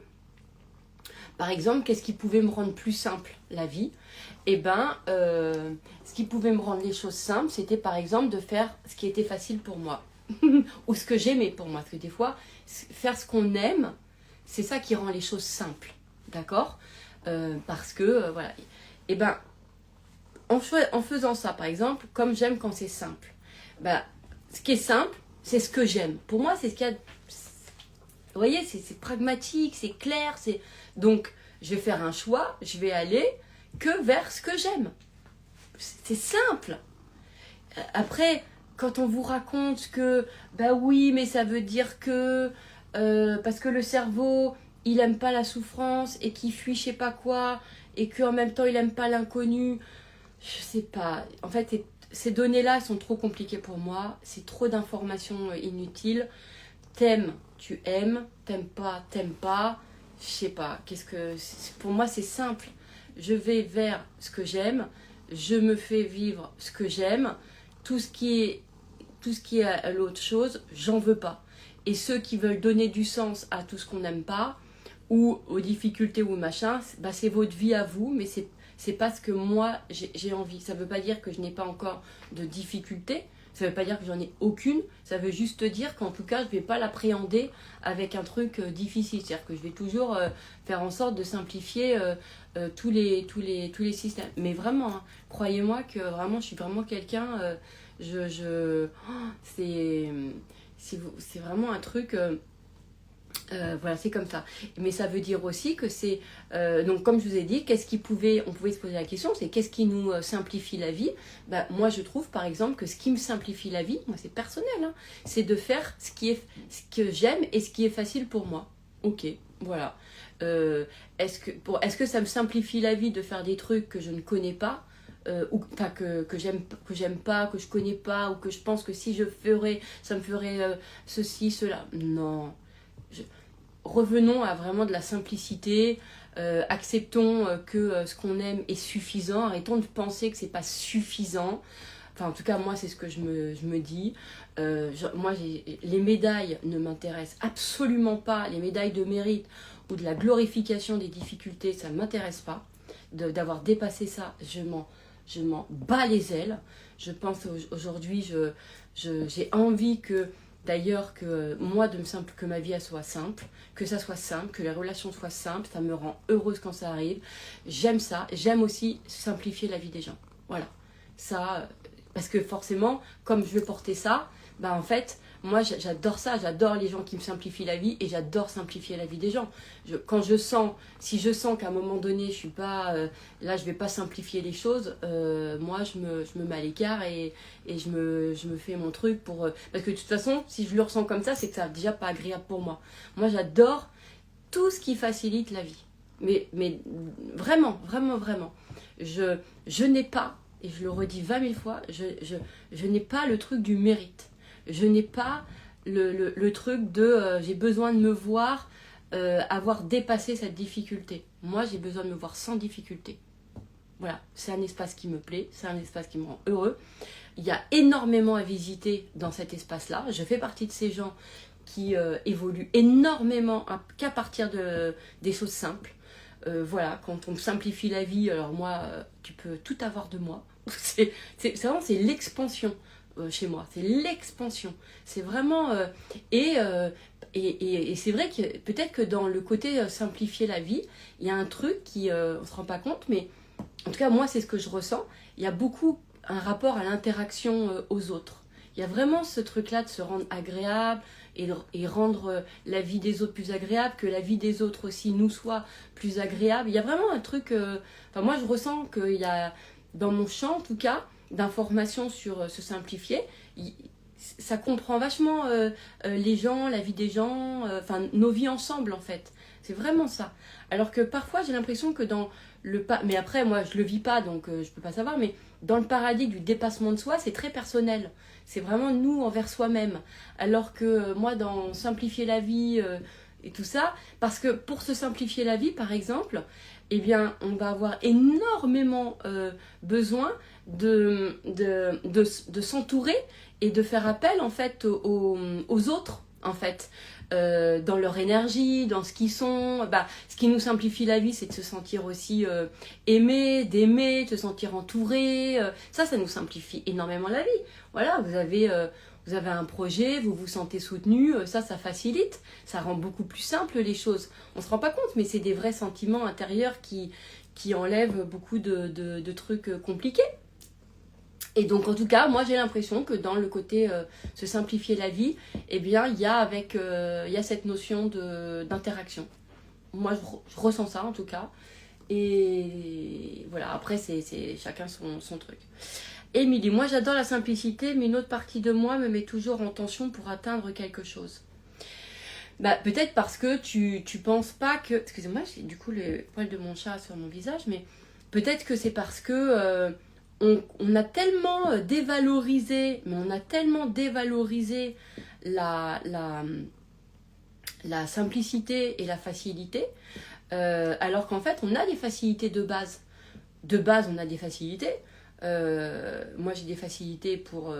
par exemple, qu'est-ce qui pouvait me rendre plus simple la vie? Eh ben, ce qui pouvait me rendre les choses simples, c'était par exemple de faire ce qui était facile pour moi. Ou ce que j'aimais pour moi. Parce que des fois, faire ce qu'on aime, c'est ça qui rend les choses simples. D'accord? Parce que, voilà. Eh ben, en faisant ça, par exemple, comme j'aime quand c'est simple, ben, ce qui est simple, c'est ce que j'aime. Pour moi, c'est ce qu'il y a... Vous voyez, c'est pragmatique, c'est clair, c'est... Donc, je vais faire un choix, je vais aller que vers ce que j'aime. C'est simple. Après, quand on vous raconte que, bah oui, mais ça veut dire que, parce que le cerveau, il aime pas la souffrance et qu'il fuit je sais pas quoi, et qu'en même temps, il aime pas l'inconnu, je sais pas. En fait, ces données-là sont trop compliquées pour moi, c'est trop d'informations inutiles. T'aimes, tu aimes, t'aimes pas, je sais pas, pour moi c'est simple. Je vais vers ce que j'aime, je me fais vivre ce que j'aime, tout ce qui est à l'autre chose, j'en veux pas. Et ceux qui veulent donner du sens à tout ce qu'on n'aime pas, ou aux difficultés ou machin, bah c'est votre vie à vous, mais c'est pas ce que moi j'ai envie. Ça veut pas dire que je n'ai pas encore de difficultés, ça veut pas dire que j'en ai aucune, ça veut juste dire qu'en tout cas je vais pas l'appréhender avec un truc difficile. C'est-à-dire que je vais toujours faire en sorte de simplifier tous les systèmes. Mais vraiment, hein, croyez-moi que vraiment je suis vraiment quelqu'un, c'est vraiment un truc. Voilà, c'est comme ça. Mais ça veut dire aussi que c'est... donc, comme je vous ai dit, on pouvait se poser la question, c'est qu'est-ce qui nous simplifie la vie. Bah, moi, je trouve, par exemple, que ce qui me simplifie la vie, moi, c'est personnel, hein, c'est de faire ce que j'aime et ce qui est facile pour moi. Ok, voilà. Est-ce que ça me simplifie la vie de faire des trucs que je ne connais pas ou enfin que j'aime pas, que je connais pas, ou que je pense que si je ferais, ça me ferait ceci, cela. Non. Revenons à vraiment de la simplicité, acceptons que ce qu'on aime est suffisant, arrêtons de penser que c'est pas suffisant. Enfin, en tout cas, moi, c'est ce que je me dis. Moi, les médailles ne m'intéressent absolument pas. Les médailles de mérite ou de la glorification des difficultés, ça ne m'intéresse pas. D'avoir dépassé ça, je m'en bats les ailes. Je pense aujourd'hui, j'ai envie que... D'ailleurs, que moi, que ma vie elle soit simple, que ça soit simple, que les relations soient simples, ça me rend heureuse quand ça arrive. J'aime ça. J'aime aussi simplifier la vie des gens. Voilà. Ça, parce que forcément, comme je veux porter ça, bah en fait, moi j'adore ça. J'adore les gens qui me simplifient la vie et j'adore simplifier la vie des gens. Si je sens qu'à un moment donné, je suis pas, là, je vais pas simplifier les choses, moi, je me mets à l'écart et je me fais mon truc pour... parce que de toute façon, si je le ressens comme ça, c'est que ça n'est déjà pas agréable pour moi. Moi, j'adore tout ce qui facilite la vie. Mais vraiment, vraiment, vraiment. Je n'ai pas, et je le redis 20 000 fois, je n'ai pas le truc du mérite. Je n'ai pas le truc de j'ai besoin de me voir avoir dépassé cette difficulté. Moi, j'ai besoin de me voir sans difficulté. Voilà, c'est un espace qui me plaît, c'est un espace qui me rend heureux. Il y a énormément à visiter dans cet espace-là. Je fais partie de ces gens qui évoluent énormément qu'à partir des choses simples. Voilà, quand on me simplifie la vie, alors moi, tu peux tout avoir de moi. C'est l'expansion chez moi, c'est l'expansion. C'est vraiment... et c'est vrai que peut-être que dans le côté simplifier la vie, il y a un truc qui, on ne se rend pas compte, mais en tout cas, moi, c'est ce que je ressens. Il y a beaucoup un rapport à l'interaction aux autres. Il y a vraiment ce truc-là de se rendre agréable et rendre la vie des autres plus agréable, que la vie des autres aussi nous soit plus agréable. Il y a vraiment un truc... Enfin, moi, je ressens qu'il y a, dans mon champ, en tout cas, d'informations sur se simplifier, ça comprend vachement les gens, la vie des gens, enfin, nos vies ensemble, en fait. C'est vraiment ça. Alors que parfois, j'ai l'impression que dans mais après, moi, je le vis pas, donc je peux pas savoir, mais dans le paradis du dépassement de soi, c'est très personnel. C'est vraiment nous envers soi-même. Alors que moi, dans simplifier la vie et tout ça, parce que pour se simplifier la vie, par exemple, eh bien, on va avoir énormément besoin de s'entourer et de faire appel, en fait, aux autres, en fait. Dans leur énergie, dans ce qu'ils sont. Bah, ce qui nous simplifie la vie, c'est de se sentir aussi aimé, d'aimer, de se sentir entouré. Ça nous simplifie énormément la vie. Voilà, vous avez un projet, vous vous sentez soutenu, ça facilite, ça rend beaucoup plus simple les choses. On se rend pas compte, mais c'est des vrais sentiments intérieurs qui enlèvent beaucoup de trucs compliqués. Et donc, en tout cas, moi, j'ai l'impression que dans le côté se simplifier la vie, eh bien, il y a cette notion d'interaction. Moi, je ressens ça, en tout cas. Et voilà, après, c'est chacun son truc. Émilie, moi, j'adore la simplicité, mais une autre partie de moi me met toujours en tension pour atteindre quelque chose. Bah, peut-être parce que tu penses pas que... Excusez-moi, j'ai du coup le poil de mon chat sur mon visage, mais peut-être que c'est parce que... On a tellement dévalorisé, la la simplicité et la facilité, alors qu'en fait, on a des facilités de base. De base, on a des facilités. Moi, j'ai des facilités pour,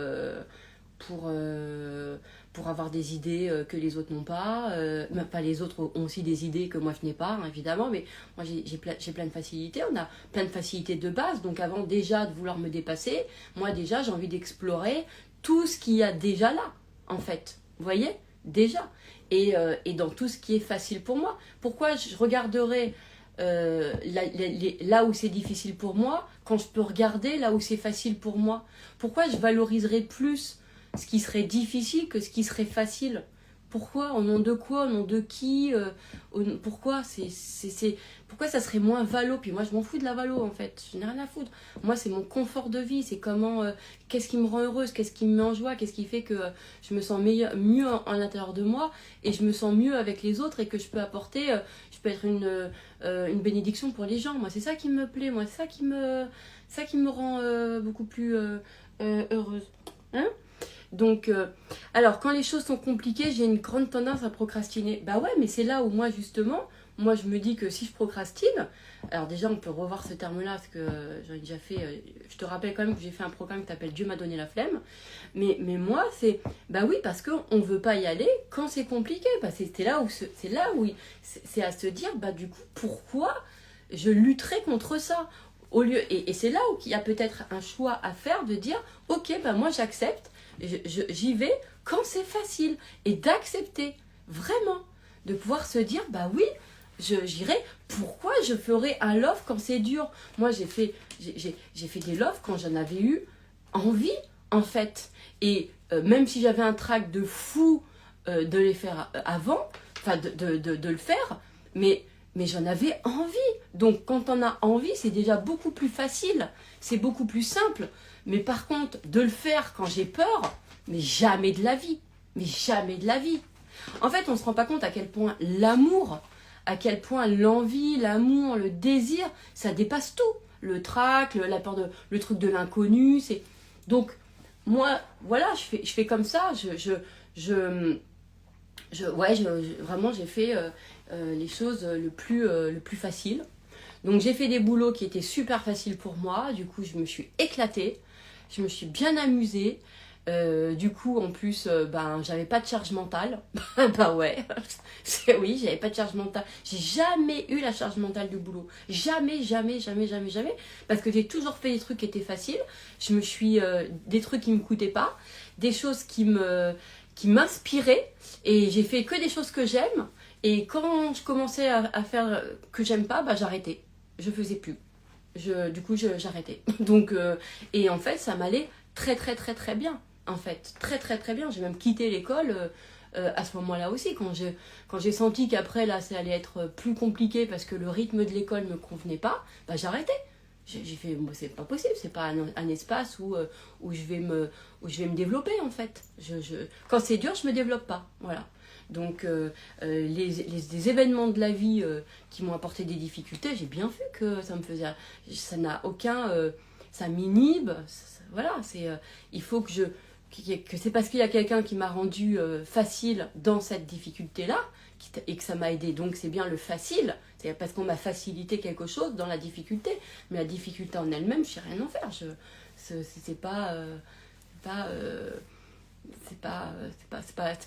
pour avoir des idées que les autres n'ont pas. Même pas les autres ont aussi des idées que moi je n'ai pas, hein, évidemment, mais moi j'ai plein de facilités. On a plein de facilités de base. Donc avant déjà de vouloir me dépasser, moi déjà j'ai envie d'explorer tout ce qu'il y a déjà là, en fait. Vous voyez? Déjà. Et dans tout ce qui est facile pour moi. Pourquoi je regarderais là où c'est difficile pour moi quand je peux regarder là où c'est facile pour moi? Pourquoi je valoriserais plus ce qui serait difficile que ce qui serait facile? Pourquoi? Au nom de quoi? Au nom de qui? Pourquoi? Pourquoi ça serait moins valo? Puis moi, je m'en fous de la valo, en fait. Je n'ai rien à foutre. Moi, c'est mon confort de vie. C'est comment... qu'est-ce qui me rend heureuse? Qu'est-ce qui me met en joie? Qu'est-ce qui fait que je me sens mieux en l'intérieur de moi et je me sens mieux avec les autres et que je peux apporter... je peux être une bénédiction pour les gens. Moi, c'est ça qui me plaît. Moi, c'est ça qui me rend beaucoup plus heureuse. Hein? Donc, alors, quand les choses sont compliquées, j'ai une grande tendance à procrastiner. Bah ouais, mais c'est là où moi, justement, moi, je me dis que si je procrastine, alors déjà, on peut revoir ce terme-là, parce que j'en ai déjà fait, je te rappelle quand même que j'ai fait un programme qui s'appelle Dieu m'a donné la flemme. Mais moi, bah oui, parce qu'on ne veut pas y aller quand c'est compliqué. Bah, c'est là où c'est à se dire, bah du coup, pourquoi je lutterai contre ça? Au lieu, et c'est là où il y a peut-être un choix à faire de dire, ok, bah moi, j'accepte. J'y vais quand c'est facile et d'accepter vraiment de pouvoir se dire bah oui j'irai. Pourquoi je ferai un love quand c'est dur? Moi j'ai fait des loves quand j'en avais eu envie en fait, et même si j'avais un trac de fou de les faire avant, enfin de le faire, mais j'en avais envie. Donc quand on a envie, c'est déjà beaucoup plus facile, c'est beaucoup plus simple. Mais par contre, de le faire quand j'ai peur, mais jamais de la vie. Mais jamais de la vie. En fait, on ne se rend pas compte à quel point l'amour, à quel point l'envie, l'amour, le désir, ça dépasse tout. Le trac, la peur le truc de l'inconnu. Donc, moi, voilà, je fais comme ça. Vraiment, j'ai fait les choses le plus facile. Donc, j'ai fait des boulots qui étaient super faciles pour moi. Du coup, je me suis éclatée. Je me suis bien amusée. Du coup, en plus, j'avais pas de charge mentale. Bah ouais, oui, j'avais pas de charge mentale. J'ai jamais eu la charge mentale du boulot. Jamais, jamais, jamais, jamais, jamais. Parce que j'ai toujours fait des trucs qui étaient faciles. Des trucs qui me coûtaient pas. Des choses qui m'inspiraient. Et j'ai fait que des choses que j'aime. Et quand je commençais à faire que j'aime pas, j'arrêtais. Je faisais plus. Du coup, j'arrêtais. Donc, et en fait, ça m'allait très, très, très, très bien. En fait, très, très, très bien. J'ai même quitté l'école à ce moment-là aussi. Quand j'ai senti qu'après, là, ça allait être plus compliqué parce que le rythme de l'école me convenait pas, j'arrêtais. J'ai fait, c'est pas possible, c'est pas un espace où je vais me développer, en fait. Quand c'est dur, je me développe pas. Voilà. Donc, les événements de la vie qui m'ont apporté des difficultés, j'ai bien vu que ça n'a aucun... ça m'inhibe. Voilà, il faut que c'est parce qu'il y a quelqu'un qui m'a rendu facile dans cette difficulté-là et que ça m'a aidé. Donc, c'est bien le facile. C'est parce qu'on m'a facilité quelque chose dans la difficulté. Mais la difficulté en elle-même, je sais rien en faire. C'est pas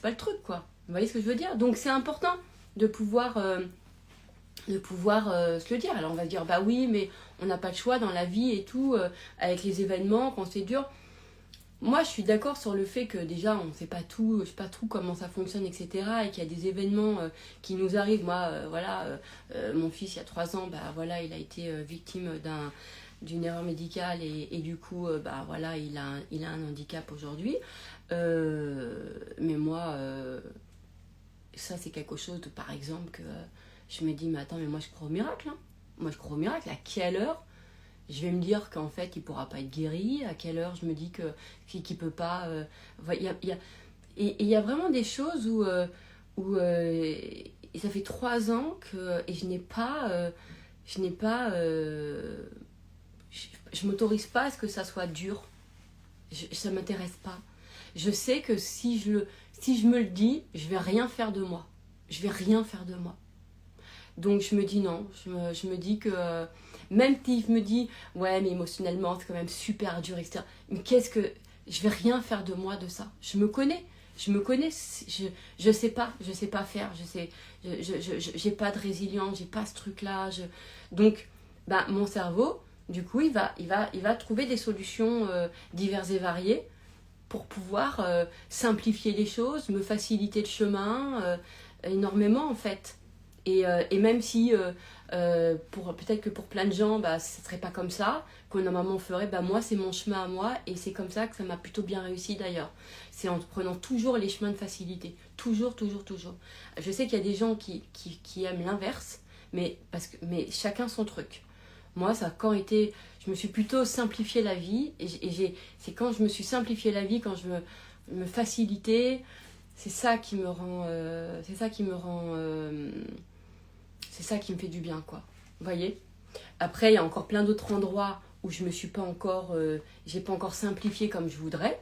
le truc, quoi. Vous voyez ce que je veux dire? Donc c'est important de pouvoir se le dire. Alors on va dire bah oui, mais on n'a pas le choix dans la vie et tout, avec les événements, quand c'est dur. Moi je suis d'accord sur le fait que déjà on sait pas tout, je sais pas trop comment ça fonctionne, etc. Et qu'il y a des événements qui nous arrivent. Moi mon fils il y a 3 ans, voilà, il a été victime d'une erreur médicale et du coup voilà, il a un handicap aujourd'hui. Mais moi ça c'est quelque chose de, par exemple, que je me dis mais attends, mais moi je crois au miracle, hein. Moi je crois au miracle. À quelle heure je vais me dire qu'en fait il pourra pas être guéri? À quelle heure je me dis qu'il peut pas il y a vraiment des choses où et ça fait 3 ans que et je m'autorise pas à ce que ça soit dur. Ça m'intéresse pas. Je sais que si je me le dis, je vais rien faire de moi. je vais rien faire de moi. Donc je me dis non, je me dis que même si je me dis ouais mais émotionnellement c'est quand même super dur, etc. Mais qu'est-ce que je vais rien faire de moi de ça. Je me connais, je sais pas faire, j'ai pas de résilience, j'ai pas ce truc-là. Donc bah, mon cerveau, du coup, il va trouver des solutions diverses et variées pour pouvoir simplifier les choses, me faciliter le chemin énormément en fait. Et même si peut-être que pour plein de gens, bah, ce ne serait pas comme ça, que normalement on ferait, bah, moi c'est mon chemin à moi et c'est comme ça que ça m'a plutôt bien réussi d'ailleurs. C'est en prenant toujours les chemins de facilité. Toujours, toujours, toujours. Je sais qu'il y a des gens qui aiment l'inverse, mais chacun son truc. Moi, ça a quand été. Je me suis plutôt simplifié la vie. C'est quand je me suis simplifié la vie, quand je me facilitais, c'est ça qui me rend. C'est ça qui me fait du bien, quoi. Vous voyez? Après, il y a encore plein d'autres endroits où je me suis pas encore. J'ai pas encore simplifié comme je voudrais.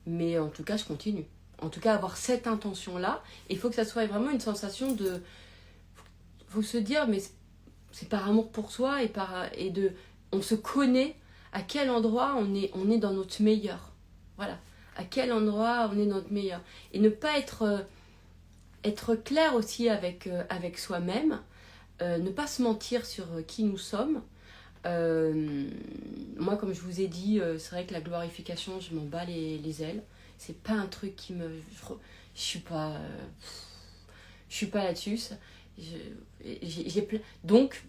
Mais en tout cas, je continue. En tout cas, avoir cette intention-là, il faut que ça soit vraiment une sensation de. Faut se dire, mais c'est par amour pour soi on se connaît à quel endroit on est dans notre meilleur. Voilà. À quel endroit on est dans notre meilleur. Et ne pas être clair aussi avec soi-même, ne pas se mentir sur qui nous sommes. Moi, comme je vous ai dit, c'est vrai que la glorification, je m'en bats les ailes. C'est pas un truc qui me. Je suis pas. Je suis pas là-dessus. Donc,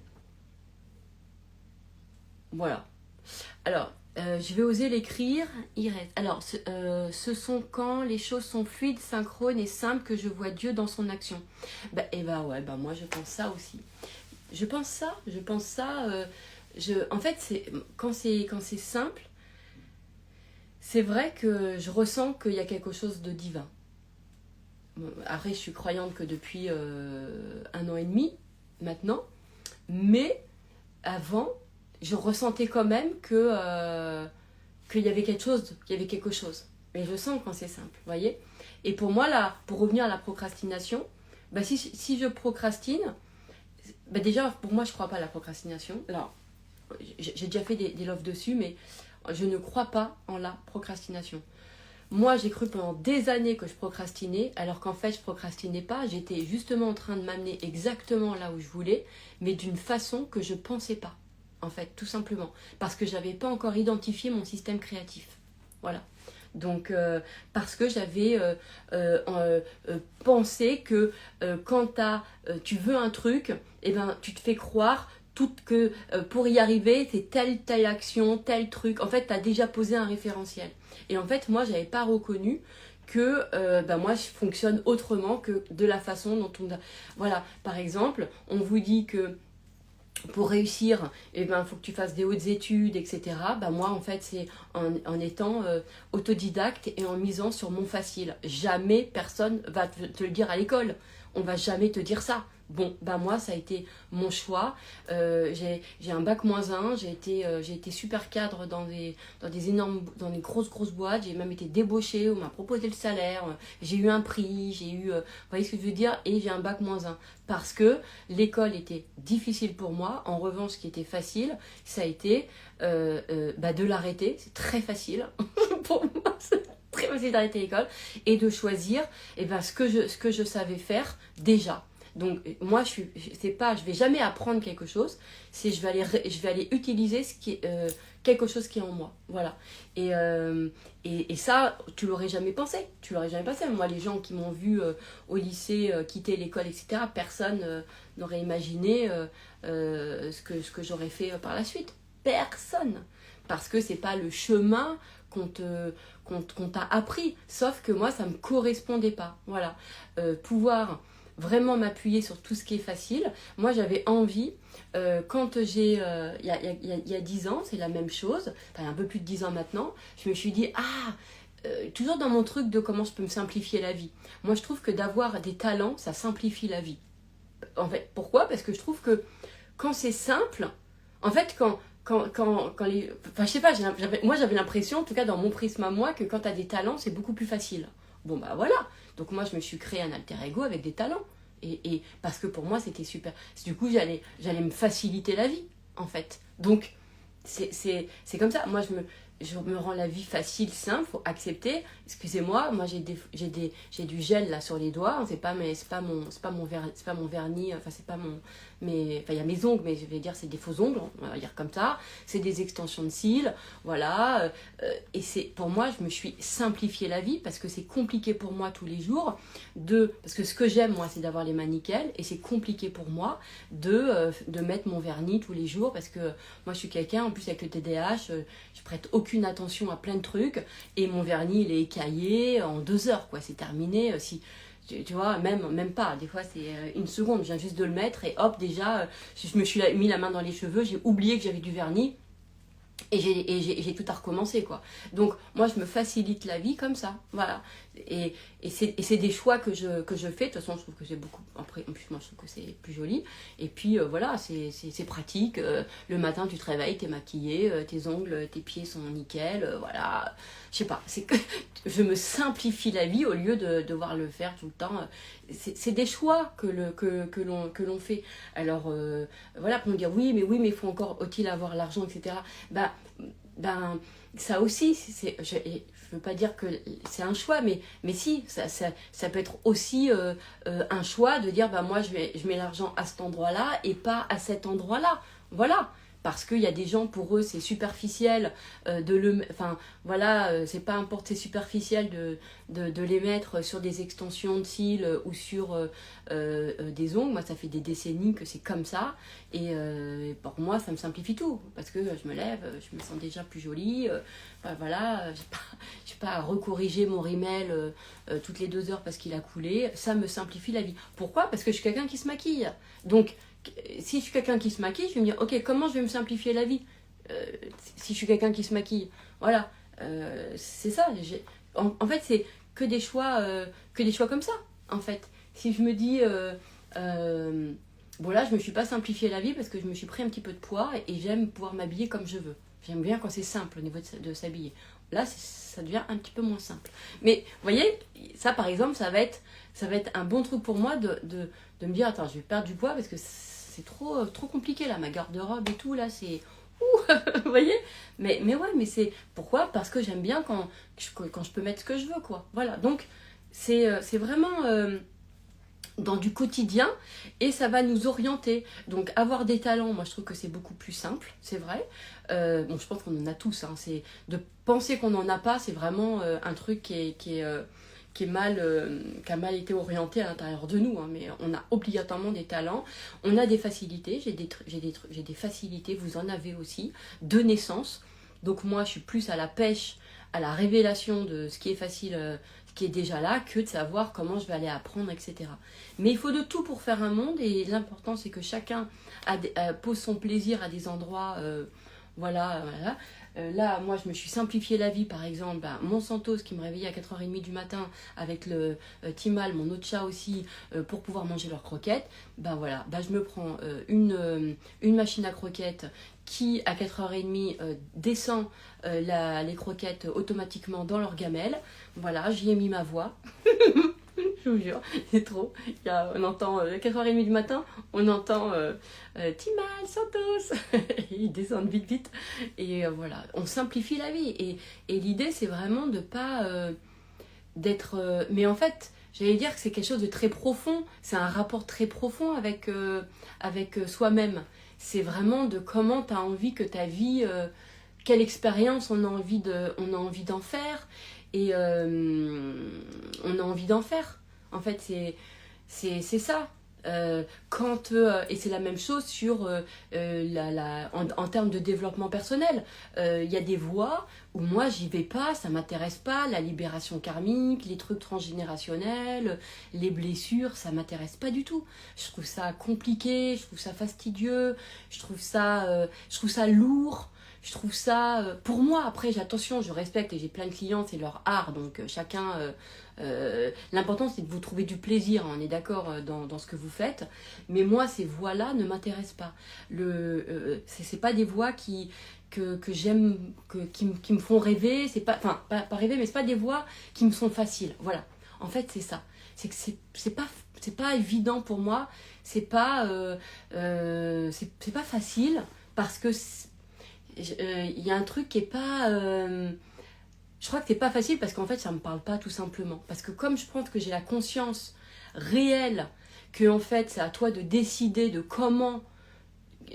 voilà. Alors, je vais oser l'écrire. Il reste. Alors, ce sont quand les choses sont fluides, synchrones et simples que je vois Dieu dans son action. Ouais, moi je pense ça aussi. Je pense ça. En fait, quand c'est simple, c'est vrai que je ressens qu'il y a quelque chose de divin. Après, je suis croyante que depuis 1 an et demi, maintenant. Mais avant, je ressentais quand même qu'il y avait quelque chose. Mais je sens quand c'est simple, vous voyez. Et pour moi, là, pour revenir à la procrastination, bah, si je procrastine, bah déjà, pour moi, je ne crois pas à la procrastination. Alors, j'ai déjà fait des lives dessus, mais je ne crois pas en la procrastination. Moi, j'ai cru pendant des années que je procrastinais, alors qu'en fait, je procrastinais pas. J'étais justement en train de m'amener exactement là où je voulais, mais d'une façon que je pensais pas, en fait, tout simplement. Parce que j'avais pas encore identifié mon système créatif. Voilà. Donc, parce que j'avais pensé que quand tu veux un truc, eh ben, tu te fais croire que pour y arriver, c'est telle action, tel truc. En fait, tu as déjà posé un référentiel. Et en fait, moi, je n'avais pas reconnu que moi, je fonctionne autrement que de la façon dont on a... Voilà, par exemple, on vous dit que pour réussir, il faut que tu fasses des hautes études, etc. Moi, en fait, c'est en étant autodidacte et en misant sur mon facile. Jamais personne va te le dire à l'école. On va jamais te dire ça. Bon, moi, ça a été mon choix. J'ai un bac-1, j'ai été super cadre dans des grosses boîtes. J'ai même été débauchée, on m'a proposé le salaire, j'ai eu un prix, vous voyez ce que je veux dire, et j'ai un bac-1. Parce que l'école était difficile pour moi. En revanche, ce qui était facile, ça a été de l'arrêter. C'est très facile pour moi. C'est très facile d'arrêter l'école et de choisir ce que je savais faire déjà. Donc moi je vais jamais apprendre quelque chose, je vais aller utiliser quelque chose qui est en moi, voilà. Et ça tu l'aurais jamais pensé. Moi, les gens qui m'ont vu au lycée quitter l'école, etc., personne n'aurait imaginé ce que j'aurais fait par la suite. Personne, parce que c'est pas le chemin qu'on t'a appris. Sauf que moi ça me correspondait pas, voilà. Pouvoir vraiment m'appuyer sur tout ce qui est facile. Moi, j'avais envie, quand il y a 10 ans, c'est la même chose, un peu plus de 10 ans maintenant, je me suis dit, toujours dans mon truc de comment je peux me simplifier la vie. Moi, je trouve que d'avoir des talents, ça simplifie la vie. En fait, pourquoi ? Parce que je trouve que quand c'est simple, en fait, je sais pas, moi j'avais l'impression, en tout cas dans mon prisme à moi, que quand tu as des talents, c'est beaucoup plus facile. Bon, voilà. Donc moi, je me suis créé un alter ego avec des talents. Et parce que pour moi, c'était super. Du coup, j'allais me faciliter la vie, en fait. Donc, c'est comme ça. Moi, je me rends la vie facile, simple, faut accepter. Excusez-moi, moi j'ai du gel là sur les doigts. C'est pas mon vernis. Enfin, c'est pas mon. Mais enfin, il y a mes ongles, mais je vais dire c'est des faux ongles. On va dire comme ça. C'est des extensions de cils, voilà. Et c'est pour moi, je me suis simplifié la vie parce que c'est compliqué pour moi tous les jours parce que ce que j'aime moi, c'est d'avoir les mains nickel et c'est compliqué pour moi de mettre mon vernis tous les jours parce que moi, je suis quelqu'un en plus avec le TDAH. Je prête aucune attention à plein de trucs et mon vernis il est écaillé en 2 heures quoi, c'est terminé. Si tu vois, même pas, des fois c'est 1 seconde, je viens juste de le mettre et hop déjà je me suis mis la main dans les cheveux, j'ai oublié que j'avais du vernis et j'ai tout à recommencer quoi. Donc moi je me facilite la vie comme ça, voilà. Et c'est des choix que je fais. De toute façon je trouve que c'est beaucoup, après en plus moi je trouve que c'est plus joli. Et puis voilà, c'est pratique. Le matin tu te réveilles, t'es maquillée, tes ongles, tes pieds sont nickel, voilà. Je sais pas, c'est que je me simplifie la vie au lieu de devoir le faire tout le temps. C'est des choix que l'on fait. Alors voilà, pour me dire oui mais il faut encore faut-il avoir l'argent, etc. Ben ça aussi, je veux pas dire que c'est un choix, mais si, ça peut être aussi un choix de dire, moi je mets l'argent à cet endroit-là et pas à cet endroit-là. Voilà. Parce qu'il y a des gens, pour eux, c'est superficiel enfin, voilà, c'est pas importe, c'est superficiel de les mettre sur des extensions de cils ou sur des ongles. Moi, ça fait des décennies que c'est comme ça. Et pour moi, ça me simplifie tout. Parce que je me lève, je me sens déjà plus jolie. Voilà, j'ai pas à recorriger mon rimel toutes les 2 heures parce qu'il a coulé. Ça me simplifie la vie. Pourquoi? Parce que je suis quelqu'un qui se maquille. Donc, si je suis quelqu'un qui se maquille, je vais me dire, ok, comment je vais me simplifier la vie si je suis quelqu'un qui se maquille? Voilà, c'est ça. En fait, c'est que des choix comme ça, en fait. Si je me dis, bon là, je me suis pas simplifié la vie parce que je me suis pris un petit peu de poids et j'aime pouvoir m'habiller comme je veux. J'aime bien quand c'est simple au niveau de s'habiller. Là, ça devient un petit peu moins simple. Mais vous voyez, ça par exemple, ça va être un bon truc pour moi de me dire, attends, je vais perdre du poids parce que c'est trop compliqué là, ma garde-robe et tout, là, c'est... Ouh, vous voyez, mais ouais, mais c'est... Pourquoi? Parce que j'aime bien quand je peux mettre ce que je veux, quoi. Voilà, donc c'est vraiment... dans du quotidien et ça va nous orienter. Donc avoir des talents, moi je trouve que c'est beaucoup plus simple, c'est vrai. Bon, je pense qu'on en a tous, hein. C'est de penser qu'on n'en a pas, c'est vraiment un truc qui a mal été orienté à l'intérieur de nous, hein. Mais on a obligatoirement des talents, on a des facilités, j'ai des facilités, vous en avez aussi, de naissance. Donc moi je suis plus à la pêche, à la révélation de ce qui est facile, qui est déjà là, que de savoir comment je vais aller apprendre, etc. Mais il faut de tout pour faire un monde, et l'important c'est que chacun pose son plaisir à des endroits, voilà. Là, moi, je me suis simplifié la vie, par exemple, mon Santos qui me réveillait à 4h30 du matin avec le Timal, mon autre chat aussi, pour pouvoir manger leurs croquettes. Voilà, je me prends une machine à croquettes qui, à 4h30, descend les croquettes automatiquement dans leur gamelle. Voilà, j'y ai mis ma voix. Je vous jure, c'est trop. On entend 4h30 du matin, on entend Timal, Santos. Ils descendent vite. Et voilà, on simplifie la vie. Et l'idée, c'est vraiment de pas d'être... mais en fait, j'allais dire que c'est quelque chose de très profond. C'est un rapport très profond avec soi-même. C'est vraiment de comment tu as envie que ta vie... quelle expérience on a envie d'en faire. Et on a envie d'en faire. En fait, c'est ça. Et c'est la même chose sur en termes de développement personnel. Il y a des voies où moi j'y vais pas, ça m'intéresse pas, la libération karmique, les trucs transgénérationnels, les blessures, ça m'intéresse pas du tout. Je trouve ça compliqué, je trouve ça fastidieux, je trouve ça lourd. Je trouve ça, pour moi, après, attention, je respecte et j'ai plein de clients, c'est leur art, donc chacun, l'important c'est de vous trouver du plaisir, hein, on est d'accord dans ce que vous faites, mais moi, ces voies-là ne m'intéressent pas. C'est pas des voies que j'aime, qui me font rêver, c'est pas, enfin, pas rêver, mais c'est pas des voies qui me sont faciles, voilà. En fait, c'est ça. C'est que c'est pas, c'est pas évident pour moi, c'est pas c'est pas facile parce que il y a un truc qui est pas je crois que c'est pas facile parce qu'en fait ça me parle pas tout simplement, parce que comme je pense que j'ai la conscience réelle que en fait c'est à toi de décider de comment,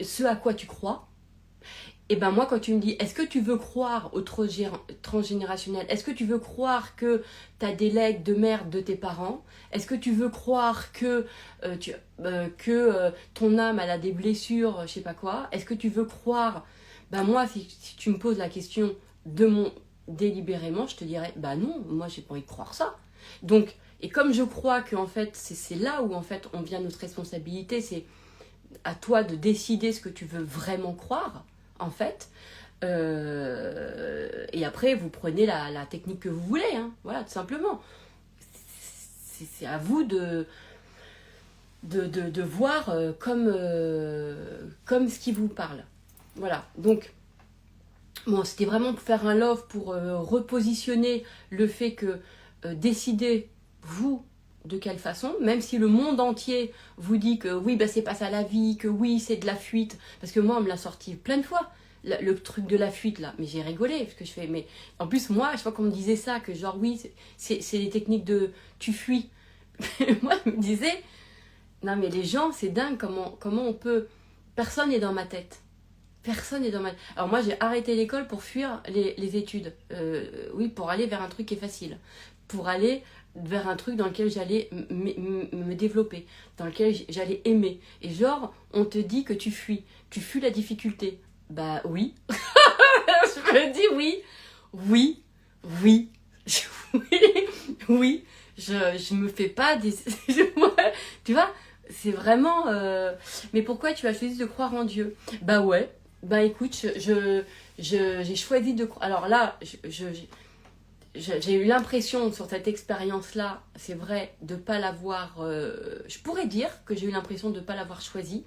ce à quoi tu crois. Et ben moi, quand tu me dis, est-ce que tu veux croire au transgénérationnel? Est-ce que tu veux croire que tu as des legs de merde de tes parents? Est-ce que tu veux croire que, ton âme elle a des blessures, je sais pas quoi? Est-ce que tu veux croire... Ben moi, si tu me poses la question délibérément, je te dirais, bah non, moi j'ai pas envie de croire ça. Donc, et comme je crois que en fait, c'est là où en fait on vient notre responsabilité, c'est à toi de décider ce que tu veux vraiment croire, en fait. Et après, vous prenez la technique que vous voulez, hein, voilà, tout simplement. C'est à vous de voir comme ce qui vous parle. Voilà, donc, bon, c'était vraiment pour faire un love, pour repositionner le fait que décider, vous, de quelle façon, même si le monde entier vous dit que oui, bah, c'est pas ça la vie, que oui, c'est de la fuite, parce que moi, on me l'a sorti plein de fois, le truc de la fuite, là, mais j'ai rigolé, parce que je fais, mais en plus, moi, je fois qu'on me disait ça, que genre, oui, c'est les techniques de tu fuis, moi, je me disais, non, mais les gens, c'est dingue, comment on peut, personne n'est dans ma tête. Personne n'est dans ma... Alors moi, j'ai arrêté l'école pour fuir les études. Oui, pour aller vers un truc qui est facile. Pour aller vers un truc dans lequel j'allais me développer, dans lequel j'allais aimer. Et genre, on te dit que tu fuis. Tu fuis la difficulté. Bah oui. Je me dis oui. Oui. Oui. Oui. Oui. Je me fais pas des... Tu vois, c'est vraiment... Mais pourquoi tu as choisi de croire en Dieu? Bah ouais. Bah écoute, j'ai choisi de croire. Alors là, j'ai eu l'impression sur cette expérience-là, c'est vrai, de ne pas l'avoir... je pourrais dire que j'ai eu l'impression de ne pas l'avoir choisi,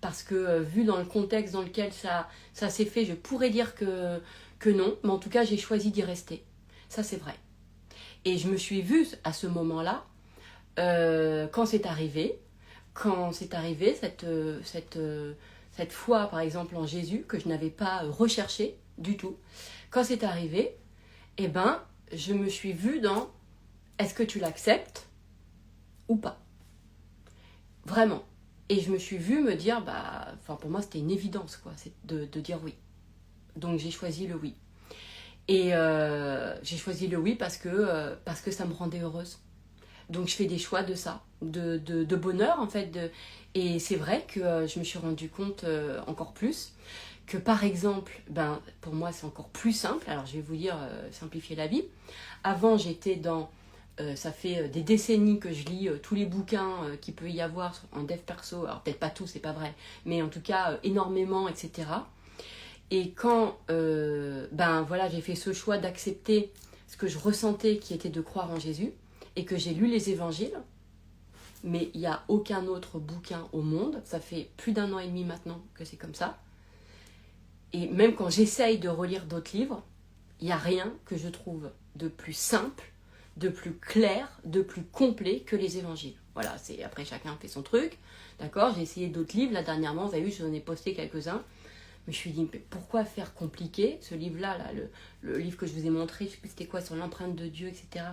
parce que vu dans le contexte dans lequel ça s'est fait, je pourrais dire que non, mais en tout cas, j'ai choisi d'y rester. Ça, c'est vrai. Et je me suis vue à ce moment-là, quand c'est arrivé cette foi, par exemple, en Jésus, que je n'avais pas recherché du tout. Quand c'est arrivé, eh ben, je me suis vue dans est-ce que tu l'acceptes ou pas? Vraiment. Et je me suis vue me dire, bah, enfin, pour moi, c'était une évidence, quoi, c'est de dire oui. Donc, j'ai choisi le oui. Et j'ai choisi le oui parce que ça me rendait heureuse. Donc je fais des choix de ça, de bonheur en fait. Et c'est vrai que je me suis rendu compte encore plus que par exemple, ben, pour moi c'est encore plus simple. Alors je vais vous dire, simplifier la vie. Avant j'étais dans, ça fait des décennies que je lis tous les bouquins qu'il peut y avoir en dev perso. Alors peut-être pas tous, c'est pas vrai, mais en tout cas énormément, etc. Et quand ben, voilà, j'ai fait ce choix d'accepter ce que je ressentais qui était de croire en Jésus, et que j'ai lu les évangiles, mais il n'y a aucun autre bouquin au monde, ça fait plus d'1 an et demi maintenant que c'est comme ça, et même quand j'essaye de relire d'autres livres, il n'y a rien que je trouve de plus simple, de plus clair, de plus complet que les évangiles. Voilà, après chacun fait son truc, d'accord, j'ai essayé d'autres livres, là dernièrement, vous avez vu, j'en ai posté quelques-uns, mais je me suis dit, mais pourquoi faire compliqué? Ce livre-là, là, le livre que je vous ai montré, je sais plus c'était quoi, sur l'empreinte de Dieu, etc.,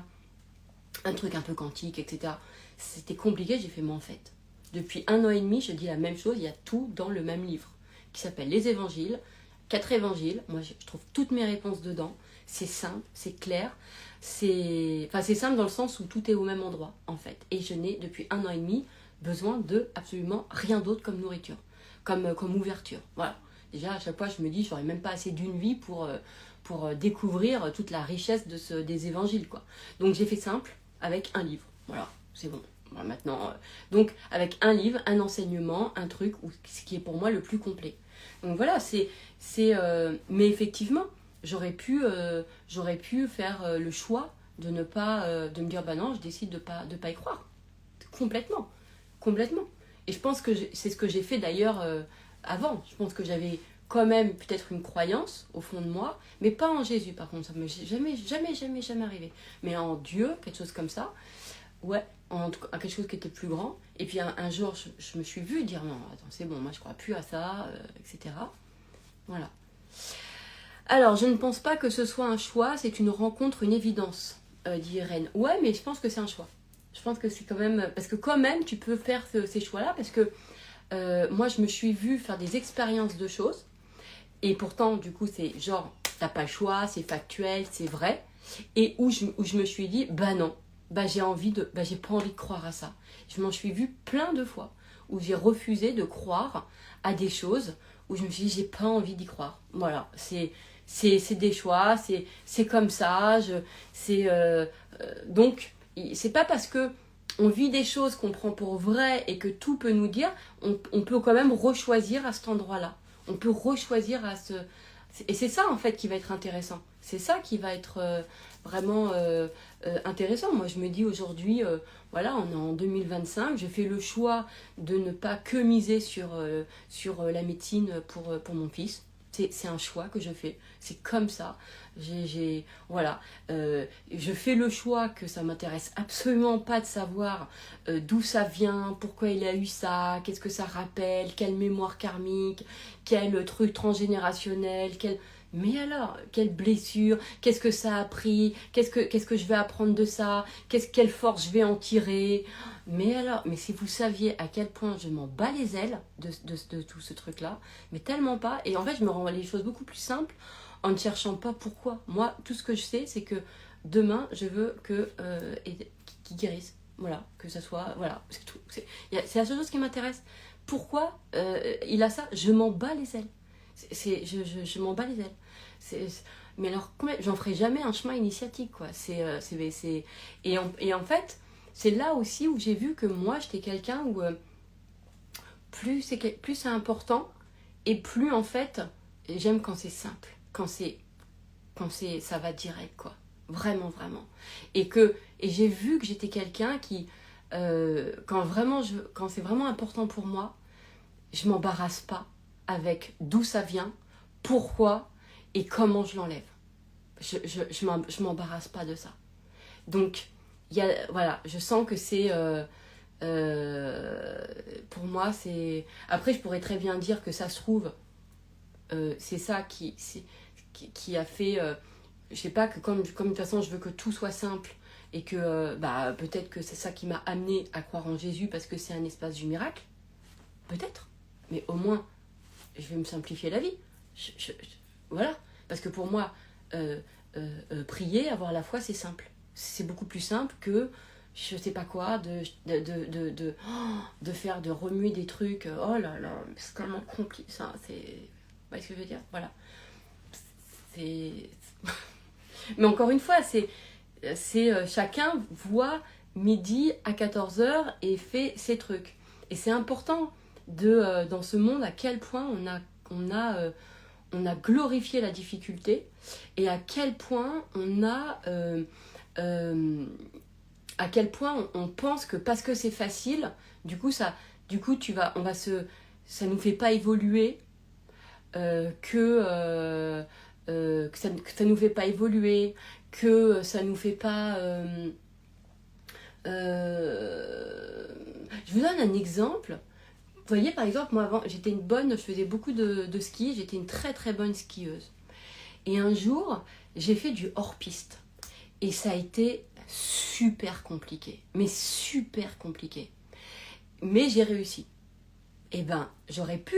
un truc un peu quantique, etc. C'était compliqué, j'ai fait, mais en fait, depuis 1 an et demi, je dis la même chose, il y a tout dans le même livre, qui s'appelle Les Évangiles, 4 évangiles, moi je trouve toutes mes réponses dedans, c'est simple, c'est clair, c'est simple dans le sens où tout est au même endroit, en fait. Et je n'ai, depuis 1 an et demi, besoin de absolument rien d'autre comme nourriture, comme ouverture, voilà. Déjà, à chaque fois, je me dis, j'aurais même pas assez d'une vie pour découvrir toute la richesse des évangiles, quoi. Donc j'ai fait simple, avec un livre. Voilà, c'est bon. Voilà, maintenant, donc avec un livre, un enseignement, un truc, ce qui est pour moi le plus complet. Donc voilà, mais effectivement, j'aurais pu faire le choix de ne pas, de me dire, bah non, je décide de pas y croire. Complètement. Complètement. Et je pense que c'est ce que j'ai fait d'ailleurs avant. Je pense que j'avais quand même peut-être une croyance au fond de moi, mais pas en Jésus par contre, ça ne m'est jamais arrivé. Mais en Dieu, quelque chose comme ça, ouais, en tout cas, à quelque chose qui était plus grand. Et puis un jour, je me suis vue dire non, attends, c'est bon, moi je crois plus à ça, etc. Voilà. Alors, je ne pense pas que ce soit un choix, c'est une rencontre, une évidence, dit Irène. Ouais, mais je pense que c'est un choix. Je pense que c'est quand même... Parce que quand même, tu peux faire ces choix-là, parce que moi, je me suis vue faire des expériences de choses, et pourtant, du coup, c'est genre, t'as pas le choix, c'est factuel, c'est vrai, et où je me suis dit, bah non, bah j'ai pas envie de croire à ça. Je m'en suis vue plein de fois, où j'ai refusé de croire à des choses, où je me suis dit, j'ai pas envie d'y croire. Voilà, c'est des choix, c'est comme ça, donc, c'est pas parce que on vit des choses qu'on prend pour vraies et que tout peut nous dire, on peut quand même rechoisir à cet endroit-là. On peut rechoisir à ce... Et c'est ça en fait qui va être intéressant. C'est ça qui va être vraiment intéressant. Moi je me dis aujourd'hui, voilà, on est en 2025, je fais le choix de ne pas que miser sur la médecine pour mon fils. C'est un choix que je fais. C'est comme ça. Voilà. Je fais le choix que ça m'intéresse absolument pas de savoir d'où ça vient, pourquoi il a eu ça, qu'est-ce que ça rappelle, quelle mémoire karmique, quel truc transgénérationnel, mais alors, quelle blessure, qu'est-ce que ça a appris, qu'est-ce que je vais apprendre de ça, quelle force je vais en tirer. Mais alors, mais si vous saviez à quel point je m'en bats les ailes de tout ce truc-là, mais tellement pas. Et en fait, je me rends les choses beaucoup plus simples en ne cherchant pas pourquoi. Moi, tout ce que je sais, c'est que demain, je veux qu'il guérisse. Voilà, que ça soit... Voilà, c'est tout. C'est la seule chose qui m'intéresse. Pourquoi il a ça? Je m'en bats les ailes. Je m'en bats les ailes. Mais alors, j'en ferai jamais un chemin initiatique, quoi. Et en fait, c'est là aussi où j'ai vu que moi, j'étais quelqu'un où plus c'est important, et plus, en fait, j'aime quand c'est simple, ça va direct, quoi. Vraiment, vraiment. Et j'ai vu que j'étais quelqu'un qui, quand c'est vraiment important pour moi, je m'embarrasse pas avec d'où ça vient, pourquoi et comment je l'enlève. Je m'embarrasse pas de ça. Donc, voilà, je sens que c'est... pour moi, c'est... Après, je pourrais très bien dire que ça se trouve, c'est ça qui a fait... je sais pas, que comme de toute façon, je veux que tout soit simple et que peut-être que c'est ça qui m'a amené à croire en Jésus parce que c'est un espace du miracle. Peut-être. Mais au moins, je vais me simplifier la vie. Voilà. Parce que pour moi, prier, avoir la foi, c'est simple. C'est beaucoup plus simple que je sais pas quoi, de faire, de remuer des trucs. Oh là là, c'est tellement compliqué. Ça, c'est... Vous voyez ce que je veux dire? Voilà. C'est... Mais encore une fois, c'est chacun voit midi à 14h et fait ses trucs. Et c'est important dans ce monde à quel point on a glorifié la difficulté et à quel point à quel point on pense que parce que c'est facile, ça nous fait pas évoluer, que ça nous fait pas évoluer, que ça nous fait pas... Je vous donne un exemple. Vous voyez, par exemple, moi avant, je faisais beaucoup de ski, j'étais une très très bonne skieuse. Et un jour, j'ai fait du hors-piste. Et ça a été super compliqué. Mais super compliqué. Mais j'ai réussi. Et ben, j'aurais pu,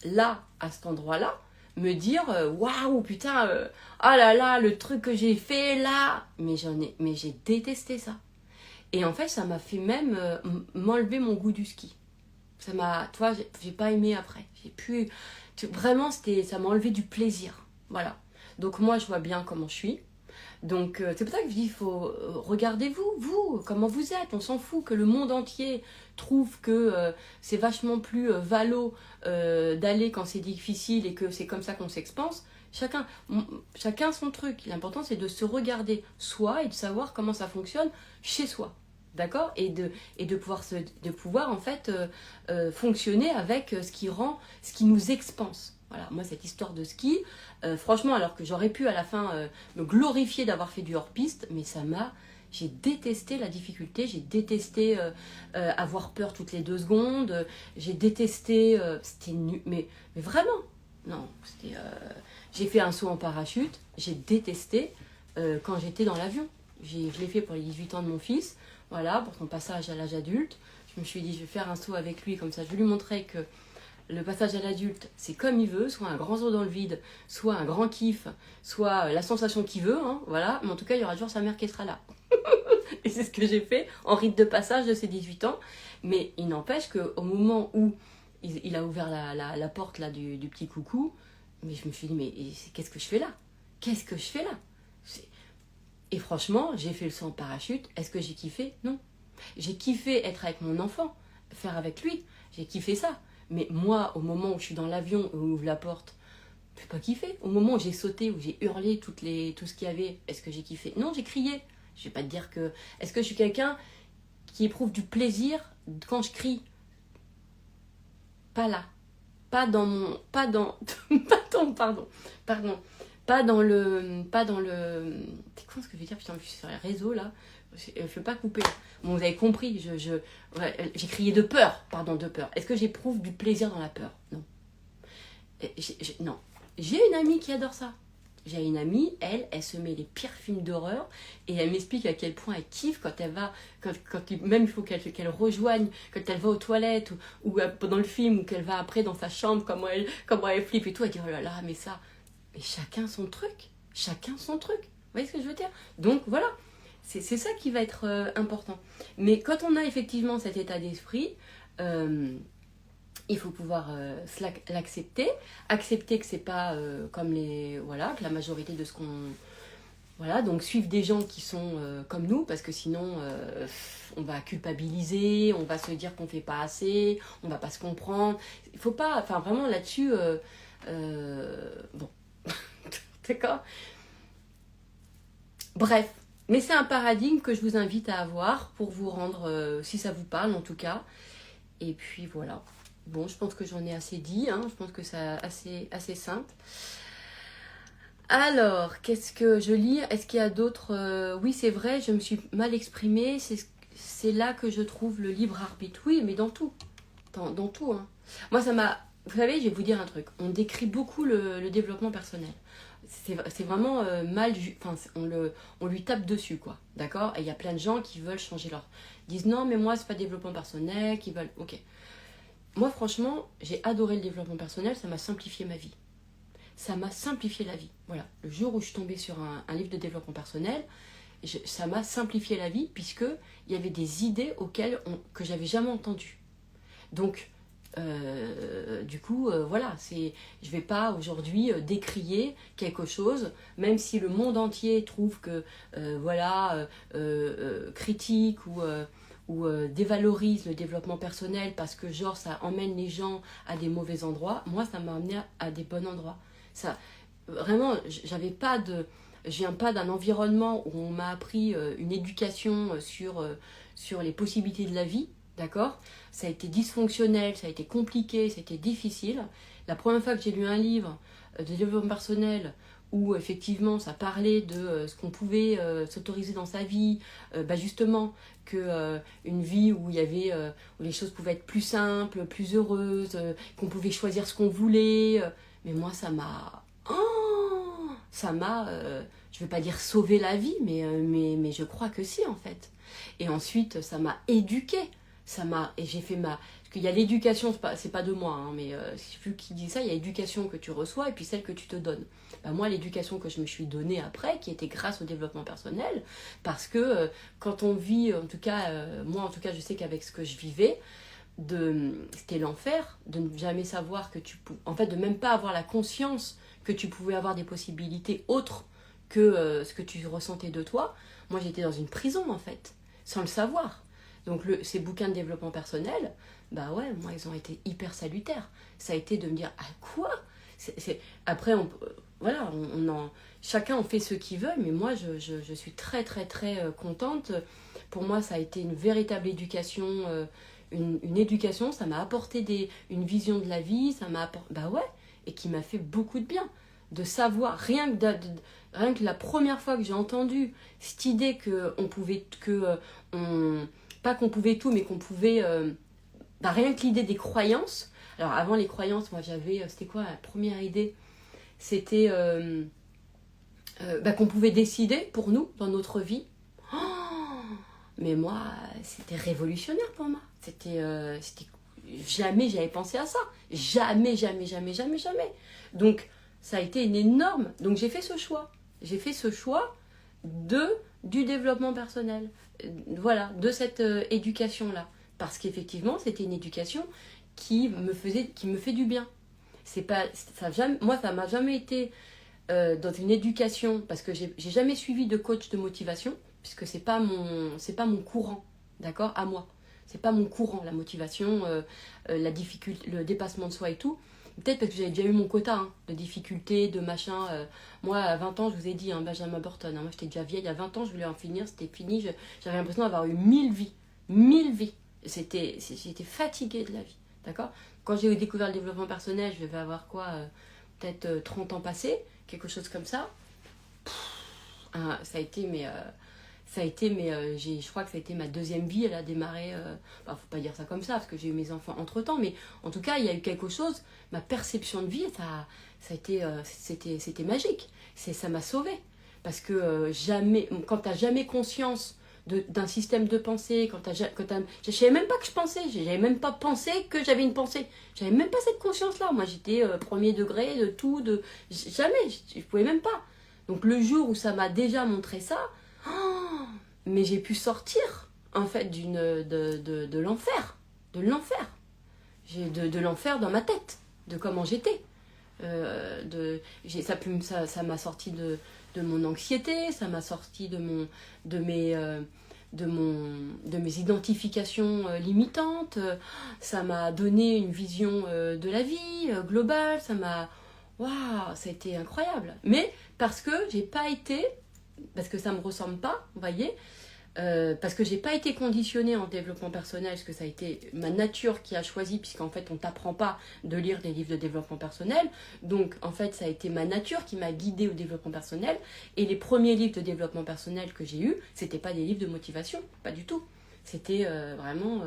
là, à cet endroit-là, me dire waouh, putain, oh là là, le truc que j'ai fait là. Mais j'ai détesté ça. Et en fait, ça m'a fait même m'enlever mon goût du ski. Ça m'a, tu vois, j'ai pas aimé après. Vraiment, ça m'a enlevé du plaisir. Voilà. Donc moi, je vois bien comment je suis. Donc c'est pour ça que je dis, il faut regardez-vous, comment vous êtes. On s'en fout que le monde entier trouve que c'est vachement plus valo d'aller quand c'est difficile et que c'est comme ça qu'on s'expanse. Chacun son truc. L'important, c'est de se regarder soi et de savoir comment ça fonctionne chez soi. D'accord, et de pouvoir en fait fonctionner avec ce qui nous expanse. Voilà, moi cette histoire de ski, franchement, alors que j'aurais pu à la fin me glorifier d'avoir fait du hors-piste, mais ça m'a J'ai détesté la difficulté, j'ai détesté avoir peur toutes les 2 secondes, j'ai détesté, c'était nul, mais vraiment, non, c'était, j'ai fait un saut en parachute, j'ai détesté quand j'étais dans l'avion. Je l'ai fait pour les 18 ans de mon fils, voilà, pour son passage à l'âge adulte. Je me suis dit, je vais faire un saut avec lui, comme ça je vais lui montrer que le passage à l'adulte, c'est comme il veut, soit un grand saut dans le vide, soit un grand kiff, soit la sensation qu'il veut, hein, voilà. Mais en tout cas, il y aura toujours sa mère qui sera là. Et c'est ce que j'ai fait en rite de passage de ses 18 ans. Mais il n'empêche qu'au moment où il a ouvert la porte là, du petit coucou, mais je me suis dit, mais qu'est-ce que je fais là? Qu'est-ce que je fais là? Et franchement, j'ai fait le saut en parachute. Est-ce que j'ai kiffé? Non. J'ai kiffé être avec mon enfant, faire avec lui. J'ai kiffé ça. Mais moi, au moment où je suis dans l'avion, où on ouvre la porte, je n'ai pas kiffé. Au moment où j'ai sauté, où j'ai hurlé tout ce qu'il y avait, est-ce que j'ai kiffé? Non, j'ai crié. Je vais pas te dire que... Est-ce que je suis quelqu'un qui éprouve du plaisir quand je crie? Pas là. Pas dans mon... Pas dans... Pardon. Pas dans le... C'est quoi ce que je veux dire? Putain, je suis sur les réseaux, là. Je ne veux pas couper. Bon, vous avez compris. J'ai crié de peur. Pardon, de peur. Est-ce que j'éprouve du plaisir dans la peur? Non. Non. J'ai une amie qui adore ça. J'ai une amie, elle se met les pires films d'horreur et elle m'explique à quel point elle kiffe quand elle va, même il faut qu'elle rejoigne, quand elle va aux toilettes ou pendant le film ou qu'elle va après dans sa chambre, comment elle flippe et tout, elle dit oh là là, mais ça, mais chacun son truc. Vous voyez ce que je veux dire? Donc voilà, c'est ça qui va être important. Mais quand on a effectivement cet état d'esprit, il faut pouvoir l'accepter, accepter que c'est pas comme que la majorité de ce qu'on... Voilà, donc suivre des gens qui sont comme nous, parce que sinon on va culpabiliser, on va se dire qu'on fait pas assez, on va pas se comprendre. Il faut pas, enfin vraiment là-dessus, bon, d'accord. Bref, mais c'est un paradigme que je vous invite à avoir pour vous rendre, si ça vous parle en tout cas. Et puis voilà. Bon, je pense que j'en ai assez dit, hein. Je pense que c'est assez simple. Alors, qu'est-ce que je lis? Est-ce qu'il y a d'autres... Oui, c'est vrai, je me suis mal exprimée. C'est là que je trouve le libre arbitre. Oui, mais dans tout. Dans tout, hein. Moi, ça m'a... Vous savez, je vais vous dire un truc. On décrit beaucoup le développement personnel. C'est vraiment mal... Enfin, on lui tape dessus, quoi. D'accord? Et il y a plein de gens qui veulent changer leur... Ils disent non, mais moi, c'est pas développement personnel, qui veulent... Ok. Moi, franchement, j'ai adoré le développement personnel, ça m'a simplifié ma vie. Ça m'a simplifié la vie. Voilà. Le jour où je suis tombée sur un livre de développement personnel, ça m'a simplifié la vie puisqu'il y avait des idées que j'avais jamais entendues. Donc, du coup, voilà, je ne vais pas aujourd'hui décrier quelque chose, même si le monde entier trouve que, critique ou dévalorise le développement personnel parce que genre ça emmène les gens à des mauvais endroits. Moi, ça m'a amené à des bons endroits. Ça, vraiment, je viens pas d'un environnement où on m'a appris une éducation sur les possibilités de la vie, d'accord? Ça a été dysfonctionnel, ça a été compliqué, ça a été difficile. La première fois que j'ai lu un livre de développement personnel où effectivement ça parlait de ce qu'on pouvait s'autoriser dans sa vie, justement une vie où il y avait où les choses pouvaient être plus simples, plus heureuses, qu'on pouvait choisir ce qu'on voulait. Mais moi ça m'a je vais pas dire sauvé la vie, mais je crois que si en fait. Et ensuite ça m'a éduquée. Et j'ai fait parce qu'il y a l'éducation, c'est pas de moi, hein, mais vu qu'il dit ça, il y a l'éducation que tu reçois et puis celle que tu te donnes. Moi, l'éducation que je me suis donnée après, qui était grâce au développement personnel, parce que quand on vit, en tout cas, moi en tout cas, je sais qu'avec ce que je vivais, c'était l'enfer, de ne jamais savoir que en fait, de même pas avoir la conscience que tu pouvais avoir des possibilités autres que ce que tu ressentais de toi. Moi, j'étais dans une prison, en fait, sans le savoir. Donc ces bouquins de développement personnel, moi ils ont été hyper salutaires. Ça a été de me dire quoi après chacun en fait ce qu'il veut, mais moi je suis très très très contente. Pour moi ça a été une véritable éducation, une éducation, ça m'a apporté une vision de la vie, ça m'a apporté et qui m'a fait beaucoup de bien. de savoir, rien que la première fois que j'ai entendu cette idée que on pouvait, pas qu'on pouvait tout, mais qu'on pouvait, rien que l'idée des croyances. Alors avant les croyances, moi j'avais, c'était quoi la première idée? C'était qu'on pouvait décider pour nous dans notre vie. Mais moi, c'était révolutionnaire pour moi. C'était jamais j'avais pensé à ça. Jamais, jamais, jamais, jamais, jamais. Donc, ça a été une énorme... Donc, j'ai fait ce choix. J'ai fait ce choix du développement personnel. Voilà, de cette éducation-là. Parce qu'effectivement, c'était une éducation qui me fait du bien. C'est pas, moi, ça m'a jamais été dans une éducation, parce que j'ai jamais suivi de coach de motivation, puisque c'est pas mon courant, d'accord, à moi. C'est pas mon courant, la motivation, la difficulté, le dépassement de soi et tout. Peut-être parce que j'avais déjà eu mon quota de difficultés, de machin. Moi, à 20 ans, je vous ai dit, Benjamin Burton, moi j'étais déjà vieille, à 20 ans, je voulais en finir, c'était fini. J'avais l'impression d'avoir eu 1000 vies. 1000 vies. J'étais fatiguée de la vie, d'accord. Quand j'ai découvert le développement personnel, je devais avoir quoi, peut-être 30 ans passés, quelque chose comme ça. Ça a été, je crois que ça a été ma deuxième vie, elle a démarré, faut pas dire ça comme ça, parce que j'ai eu mes enfants entre-temps, mais en tout cas, il y a eu quelque chose, ma perception de vie, ça a été, c'était magique, ça m'a sauvée, parce que quand tu n'as jamais conscience d'un système de pensée, je savais même pas que je pensais, j'avais même pas pensé que j'avais une pensée, j'avais même pas cette conscience-là, moi j'étais premier degré de tout, jamais, je pouvais même pas. Donc le jour où ça m'a déjà montré ça, mais j'ai pu sortir en fait de l'enfer, de l'enfer dans ma tête, de comment j'étais. Ça m'a sorti de mon anxiété, ça m'a sorti de mes identifications limitantes, ça m'a donné une vision de la vie globale, waouh, ça a été incroyable. Mais parce que ça me ressemble pas, vous voyez, parce que j'ai pas été conditionnée en développement personnel, parce que ça a été ma nature qui a choisi, puisqu'en fait on t'apprend pas de lire des livres de développement personnel, donc en fait ça a été ma nature qui m'a guidée au développement personnel, et les premiers livres de développement personnel que j'ai eus, c'était pas des livres de motivation, pas du tout, c'était vraiment...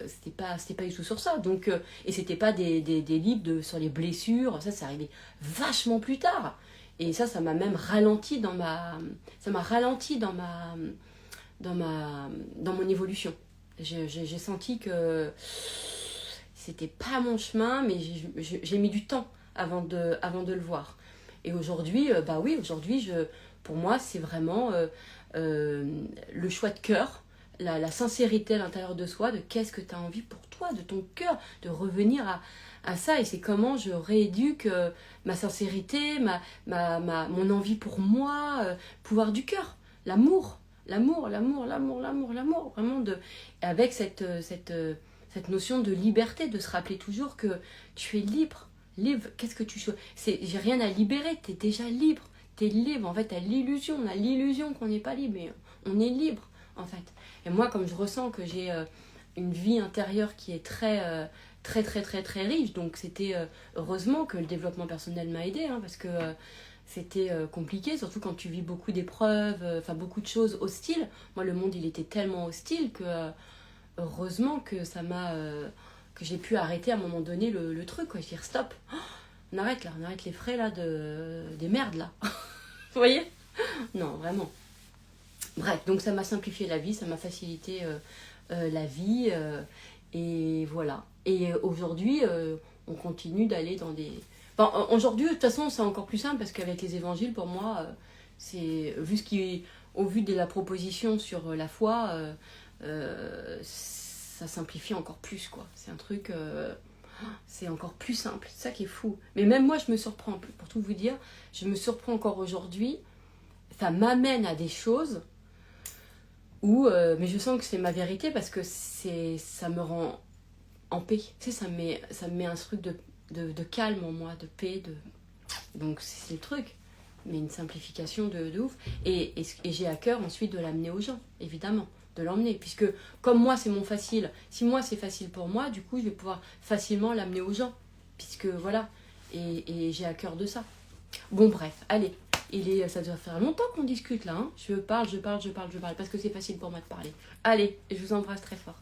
c'était pas du tout sur ça, donc et c'était pas des livres sur les blessures, ça arrivé vachement plus tard, et ça m'a même ralenti dans mon évolution. J'ai senti que c'était pas mon chemin, mais j'ai mis du temps avant de le voir. Et aujourd'hui, pour moi, c'est vraiment le choix de cœur, la sincérité à l'intérieur de soi, de qu'est-ce que tu as envie pour toi, de ton cœur, de revenir à ça. Et c'est comment je rééduque ma sincérité, mon envie pour moi, pouvoir du cœur, l'amour, vraiment avec cette notion de liberté, de se rappeler toujours que tu es libre, qu'est-ce que tu choisis, j'ai rien à libérer, tu es déjà libre, tu es libre, en fait, on a l'illusion qu'on n'est pas libre, mais on est libre, en fait. Et moi, comme je ressens que j'ai une vie intérieure qui est très, très, très, très, très riche, donc c'était heureusement que le développement personnel m'a aidée, parce que c'était compliqué, surtout quand tu vis beaucoup d'épreuves, beaucoup de choses hostiles. Moi, le monde, il était tellement hostile que heureusement que que j'ai pu arrêter à un moment donné le truc, quoi. Je dire stop, on arrête là, on arrête les frais là des merdes là. Vous voyez? Non, vraiment. Bref, donc ça m'a simplifié la vie, ça m'a facilité la vie, et voilà. Et aujourd'hui, on continue d'aller dans des... aujourd'hui, de toute façon, c'est encore plus simple parce qu'avec les évangiles, pour moi, au vu de la proposition sur la foi, ça simplifie encore plus, quoi. C'est un truc, c'est encore plus simple. C'est ça qui est fou. Mais même moi, je me surprends, pour tout vous dire, je me surprends encore aujourd'hui. Ça m'amène à des choses où, mais je sens que c'est ma vérité parce que ça me rend en paix. Tu sais, ça me met un truc de calme en moi, de paix, donc c'est le truc, mais une simplification de ouf, et j'ai à cœur ensuite de l'amener aux gens, évidemment, de l'emmener, puisque comme moi c'est si moi c'est facile pour moi, du coup je vais pouvoir facilement l'amener aux gens, puisque voilà, et j'ai à cœur de ça, Bon, bref, allez. Ça doit faire longtemps qu'on discute là. Hein. Je parle, parce que c'est facile pour moi de parler. Allez, je vous embrasse très fort.